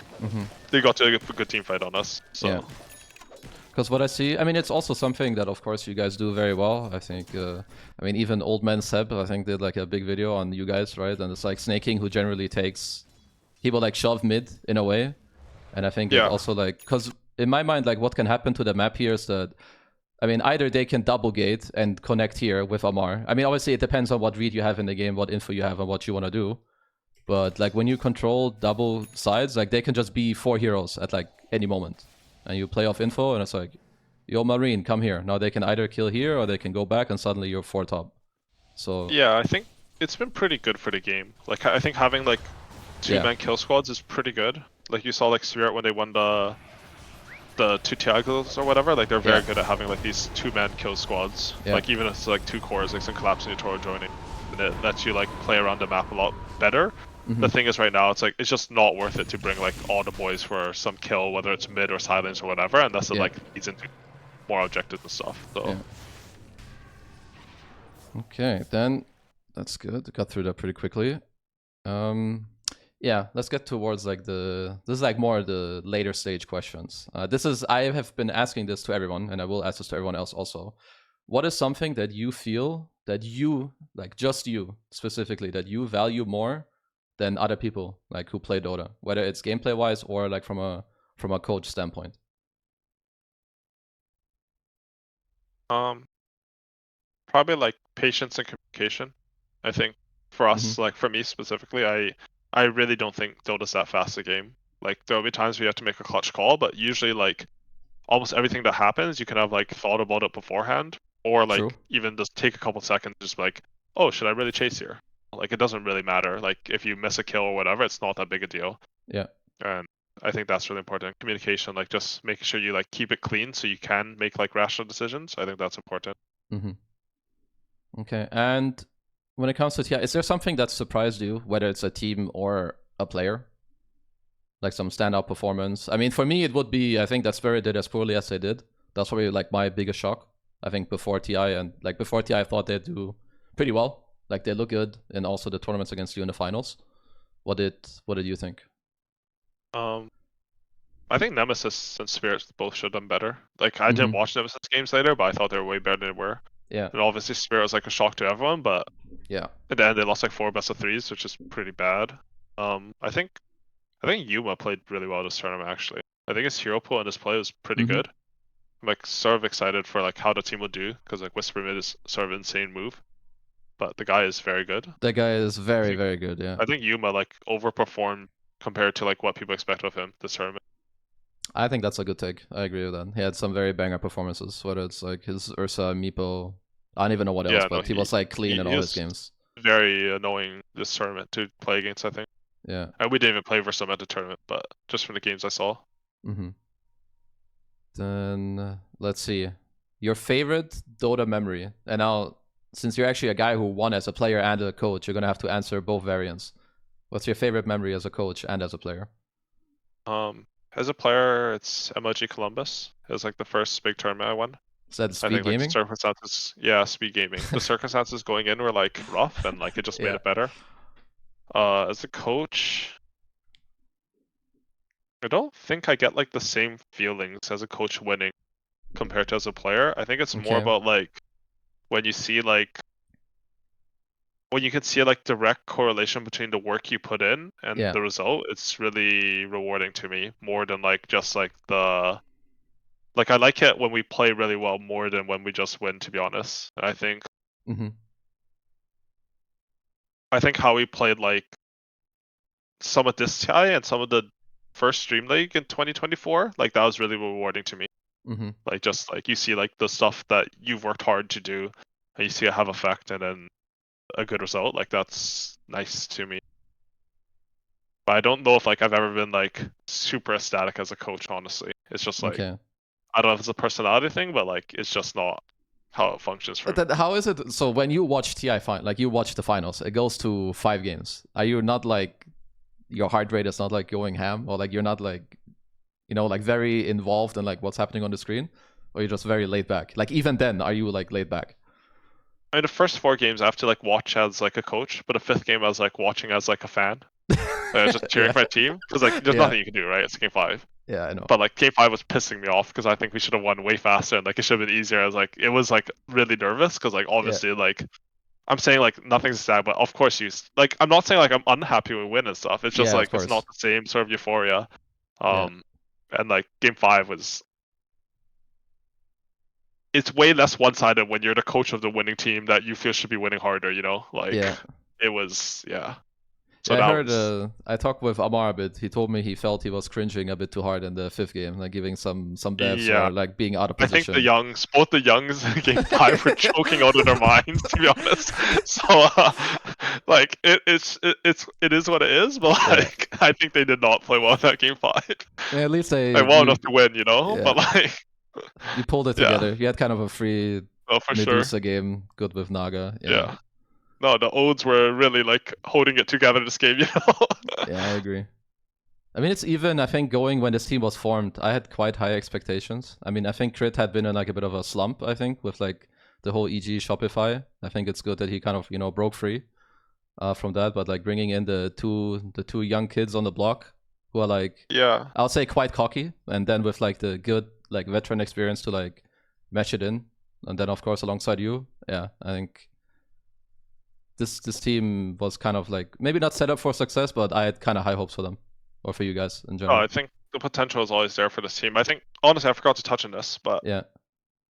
they got to a good team fight on us. So. Because what I see, I mean, it's also something that, of course, you guys do very well. I think, I mean, even Old Man Seb, I think, did like a big video on you guys, right? And it's like Snaking who generally takes, he will like shove mid in a way. And I think it also like, because in my mind, like what can happen to the map here is that, I mean, either they can double gate and connect here with Ammar. I mean, obviously it depends on what read you have in the game, what info you have and what you want to do. But like when you control double sides, like they can just be 4 heroes at like any moment. And you play off info, and it's like, yo, Marine, come here. Now they can either kill here or they can go back and suddenly you're 4 top. So Yeah, I think it's been pretty good for the game. Like I think having like two-man kill squads is pretty good. Like you saw like Spirit when they won the two Tiagos or whatever, like they're very good at having like these two-man kill squads. Like even if it's like 2 cores, like some collapsing and Toro joining, and it lets you like play around the map a lot better. The thing is right now it's like it's just not worth it to bring like all the boys for some kill, whether it's mid or silence or whatever, unless it like leads into more objectives and stuff. So okay, then that's good. Got through that pretty quickly. Yeah, let's get towards like this is like more the later stage questions. I have been asking this to everyone, and I will ask this to everyone else also. What is something that you feel that you, like just you specifically, that you value more than other people like who play Dota, whether it's gameplay wise or like from a coach standpoint? Probably like patience and communication. I think for us, like for me specifically, I really don't think Dota's that fast a game. Like there'll be times where you have to make a clutch call, but usually like almost everything that happens, you can have like thought about it beforehand, or like even just take a couple seconds, just like, oh, should I really chase here? Like it doesn't really matter. Like if you miss a kill or whatever, it's not that big a deal. Yeah. And I think that's really important. Communication, like just making sure you like keep it clean so you can make like rational decisions. I think that's important. Okay, and when it comes to TI, is there something that surprised you, whether it's a team or a player? Like some standout performance? I mean, for me, it would be, I think that Spirit did as poorly as they did. That's probably like my biggest shock. I think before TI, I thought they'd do pretty well. Like they look good in also the tournaments against you in the finals. What did you think? I think Nemesis and Spirits both should have done better. Like I didn't watch Nemesis games later, but I thought they were way better than they were. Yeah. And obviously Spirit was like a shock to everyone, but yeah, at the end they lost like 4 best of 3s, which is pretty bad. I think Yuma played really well this tournament actually. I think his hero pool and his play was pretty good. I'm like sort of excited for like how the team will do, because like Whisper Mid is sort of an insane move. But the guy is very good. That guy is very, very good, yeah. I think Yuma like overperformed compared to like what people expect of him this tournament. I think that's a good take. I agree with that. He had some very banger performances, whether it's like his Ursa, Meepo, I don't even know what else, but he was like clean in all his games. Very annoying this tournament to play against, I think. Yeah. And we didn't even play versus him at the tournament, but just from the games I saw. Then let's see. Your favorite Dota memory. And now, since you're actually a guy who won as a player and a coach, you're gonna have to answer both variants. What's your favorite memory as a coach and as a player? As a player, it's MLG Columbus. It was like the first big tournament I won. Is that speed I think gaming? like the circumstances, yeah, speed gaming. The circumstances going in were like rough, and like it just made it better. As a coach, I don't think I get like the same feelings as a coach winning compared to as a player. I think it's more about like when you see like when you can see like direct correlation between the work you put in and the result. It's really rewarding to me, more than like just like the like I like it when we play really well more than when we just win, to be honest. I think I think how we played like some of this TI and some of the first Stream League in 2024, like that was really rewarding to me. Like just like you see like the stuff that you've worked hard to do and you see it have effect and then a good result, like that's nice to me. But I don't know if like I've ever been like super ecstatic as a coach, honestly. It's just like I don't know if it's a personality thing, but like it's just not how it functions for me. How is it? So when you watch TI like you watch the finals, it goes to 5 games. Are you not like your heart rate is not like going ham, or like you're not like, you know, like very involved in like what's happening on the screen, or you're just very laid back? Like even then, are you like laid back? I mean, the first 4 games I have to like watch as like a coach, but the 5th game I was like watching as like a fan. I was just cheering for my team because like there's nothing you can do, right? It's game 5. Yeah, I know. But like game 5 was pissing me off because I think we should have won way faster and like it should have been easier. I was like, it was like really nervous because like obviously like I'm saying like nothing's sad, but of course you like I'm not saying like I'm unhappy we win and stuff. It's just like it's not the same sort of euphoria. And like game 5 was. It's way less one-sided when you're the coach of the winning team that you feel should be winning harder, you know? Like it was, So I that heard. was I talked with Ammar a bit. He told me he felt he was cringing a bit too hard in the 5th game, like giving some devs yeah. or like being out of I think position. both the youngs in game 5 were choking out of their minds, to be honest. So, like, it is what it is, but Yeah. like, I think they did not play well in that game 5. Yeah, at least Like, well enough to win, you know. Yeah. But like, you pulled it yeah. together. You had kind of a free Oh, for sure. Medusa game, good with Naga. Yeah. No, the Odes were really like holding it together this game, you know. Yeah, I agree. I mean, it's even, I think, going when this team was formed, I had quite high expectations. I mean, I think Crit had been in like a bit of a slump, I think, with like the whole EG Shopify. I think it's good that he kind of, you know, broke free from that, but like bringing in the two young kids on the block who are like, Yeah. I would say quite cocky, and then with like the good like veteran experience to like match it in, and then of course alongside you, yeah, I think this team was kind of like maybe not set up for success, but I had kind of high hopes for them or for you guys in general. I think the potential is always there for this team. I think honestly, I forgot to touch on this, but Yeah,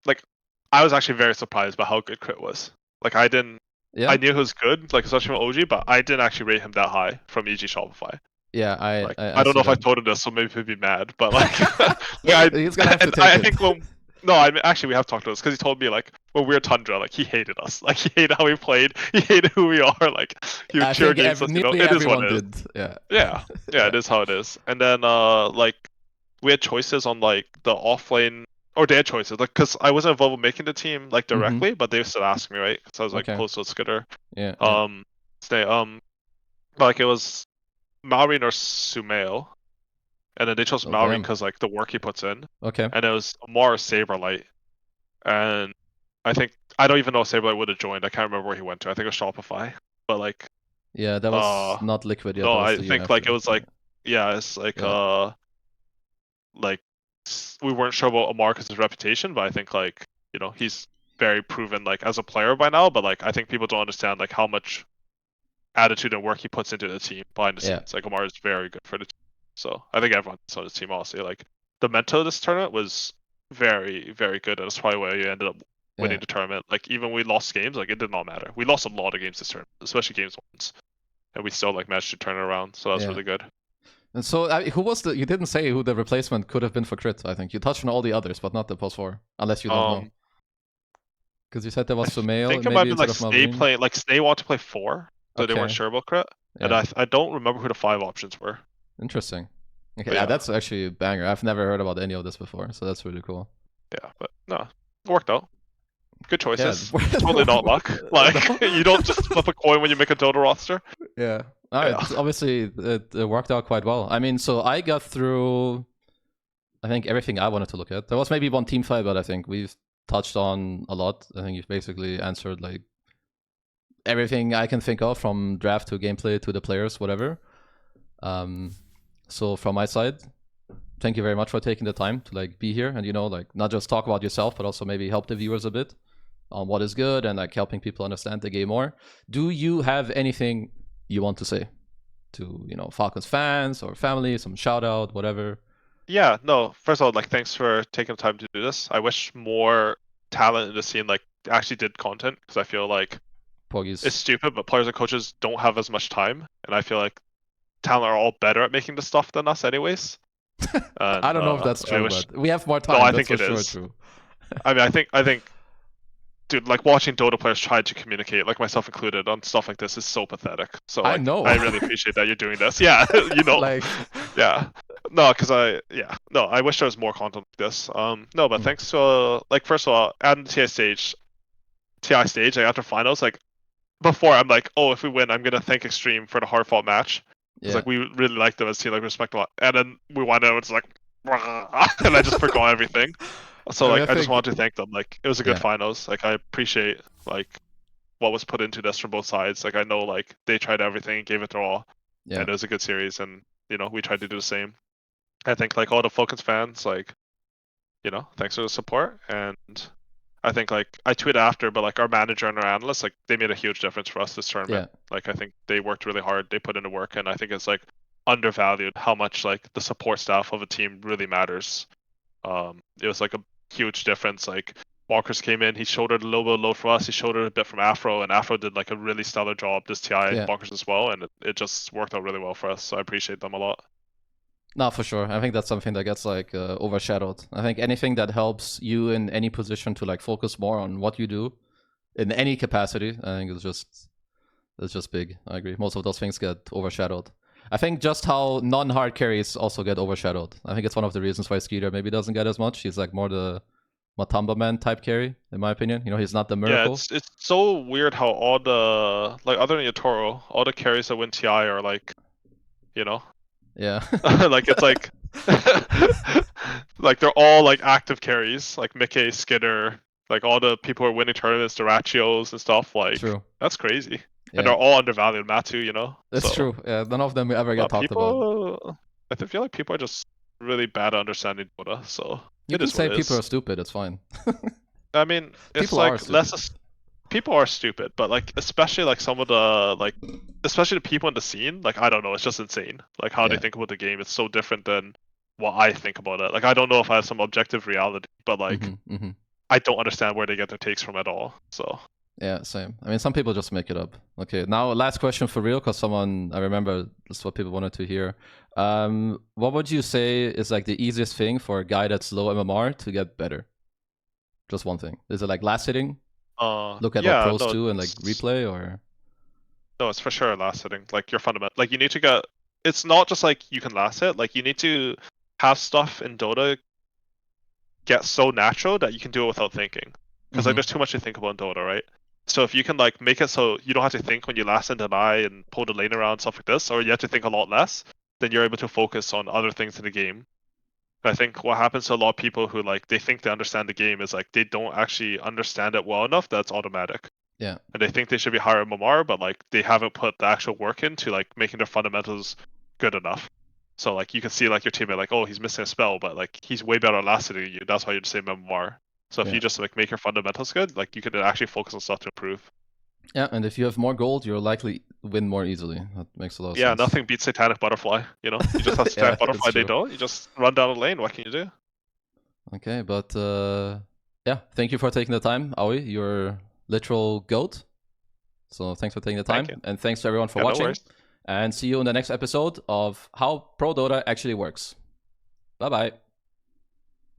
like, I was actually very surprised by how good Crit was. Like, I didn't. yeah, I knew he was good, like especially from OG, but I didn't actually rate him that high from EG Shopify. yeah. I don't know if I told him this, so maybe he'd be mad. But like, he's gonna have to take I it. think no, I mean, actually we have talked to this because he told me like when we were Tundra, like he hated us, like he hated how we played, he hated who we are, like he would cheer against us. You know, it is what it is. Yeah. Yeah, it is how it is. And then like we had choices on like the offlane, or they had choices, like because I wasn't involved with making the team like directly, but they still asked me, right? Because I was like close to Skiter. Yeah. Stay like it was Malrine or Sumail, and then they chose Malrine because like the work he puts in. Okay. And it was Ammar or Saberlight, and I don't even know if Saberlight would have joined. I can't remember where he went to. I think it was Shopify, but like. Yeah, that was not liquid yet. No, I think like it was like it's like like we weren't sure about Ammar because his reputation, but I think like you know he's very proven like as a player by now. But like I think people don't understand like how much attitude and work he puts into the team behind the scenes. Like Ammar is very good for the team. So I think everyone on his team honestly. Like the mental of this tournament was very, very good, and that's probably why you ended up winning the tournament. Like even we lost games, like it did not matter. We lost a lot of games this tournament, especially games ones, and we still like managed to turn it around. So that's really good. And so, who was you didn't say who the replacement could have been for Crit, I think. You touched on all the others, but not the post 4, unless you don't know. Because you said there was Sumail. I think it might be like Sney playing, like Sney wanted to play 4, so they weren't sure about Crit. And I don't remember who the 5 options were. Interesting. Okay, yeah, that's actually a banger. I've never heard about any of this before, so that's really cool. Yeah, but no, it worked out. Good choices. Totally not luck. Like, you don't just flip a coin when you make a Dota roster. Yeah. Obviously, it worked out quite well. I mean, so I got through, I think, everything I wanted to look at. There was maybe one team fight, but I think we've touched on a lot. I think you've basically answered like everything I can think of, from draft to gameplay to the players, whatever. So from my side, thank you very much for taking the time to like be here and, you know, like not just talk about yourself, but also maybe help the viewers a bit on what is good and like helping people understand the game more. Do you have anything you want to say to, you know, Falcons fans or family, some shout out, whatever? Yeah, no, first of all, like thanks for taking the time to do this. I wish more talent in the scene like actually did content, because I feel like it's stupid, but players and coaches don't have as much time, and I feel like talent are all better at making the stuff than us anyways. And, I don't know if that's true, but we have more time. No, I think it is. True. I mean, I think, dude, like watching Dota players try to communicate, like myself included, on stuff like this is so pathetic. So like, I know. I really appreciate that you're doing this. Yeah, you know, like, yeah, no, because I wish there was more content like this. No, but thanks to like first of all, at the TI stage, like after finals, like before, I'm like, oh, if we win, I'm gonna thank Extreme for the hard fought match. Because like we really liked them as a team, like respect a lot. And then we won out, it's like, and I just forgot everything. So like I just wanted to thank them. Like it was a good finals. Like I appreciate like what was put into this from both sides. Like I know like they tried everything and gave it their all. And it was a good series, and you know we tried to do the same. I think like all the Falcons fans, like, you know, thanks for the support. And I think like I tweeted after, but like our manager and our analysts, like they made a huge difference for us this tournament. Like I think they worked really hard, they put in the work, and I think it's like undervalued how much like the support staff of a team really matters. It was like a huge difference. Like BONKERS came in, he shouldered a little bit of load for us, he shouldered a bit from Afro, and Afro did like a really stellar job this TI Yeah. BONKERS as well, and it just worked out really well for us, so I appreciate them a lot. No, for sure. I think that's something that gets like overshadowed. I think anything that helps you in any position to like focus more on what you do in any capacity, I think it's just big. I agree. Most of those things get overshadowed. I think just how non-hard carries also get overshadowed. I think it's one of the reasons why Skiter maybe doesn't get as much. He's like more the Matamba man type carry, in my opinion. You know, he's not the miracle. Yeah, it's so weird how all the, like, other than Yatoro, all the carries that win TI are like, you know, Yeah. like it's like like they're all like active carries, like Mickey, Skiter, like all the people who are winning tournaments, Durachios and stuff. Like True. that's crazy, Yeah. and they're all undervalued. Matu, you know. That's so, true. Yeah, none of them ever get talked about. people, I feel like people are just really bad at understanding Dota. So You it can is what say it people is. are stupid. It's fine. I mean, it's People are like stupid. people are stupid, but like especially like some of the like especially the people in the scene, like I don't know, it's just insane. Like how they Yeah. think about the game. It's so different than what I think about it. Like I don't know if I have some objective reality, but like I don't understand where they get their takes from at all. So Yeah, same. I mean, some people just make it up. Okay, now last question for real, because someone, I remember this is what people wanted to hear. What would you say is like the easiest thing for a guy that's low MMR to get better? Just one thing. Is it like last hitting? Look at what pros do and like replay, or? No, it's for sure last hitting. Like your fundamental, like you need to get. It's not just like you can last hit. Like you need to have stuff in Dota get so natural that you can do it without thinking. Because like there's too much to think about in Dota, right? So if you can like make it so you don't have to think when you last in deny and pull the lane around, stuff like this, or you have to think a lot less, then you're able to focus on other things in the game. I think what happens to a lot of people who like they think they understand the game is like they don't actually understand it well enough that's automatic. Yeah. And they think they should be higher MMR, but like they haven't put the actual work into like making their fundamentals good enough. So like you can see like your teammate like, oh, he's missing a spell, but like he's way better at last hitting you. That's why you're the same MMR. So if you just like make your fundamentals good, like you can actually focus on stuff to improve. Yeah, and if you have more gold, you'll likely win more easily. That makes a lot of sense. Yeah, nothing beats Satanic Butterfly. You know, you just have Satanic Butterfly. They don't. You just run down the lane. What can you do? Okay, but yeah, thank you for taking the time, Aoi. You're literal goat. So thanks for taking the time, and thanks to everyone for watching. No, and see you in the next episode of How Pro Dota actually works. Bye bye.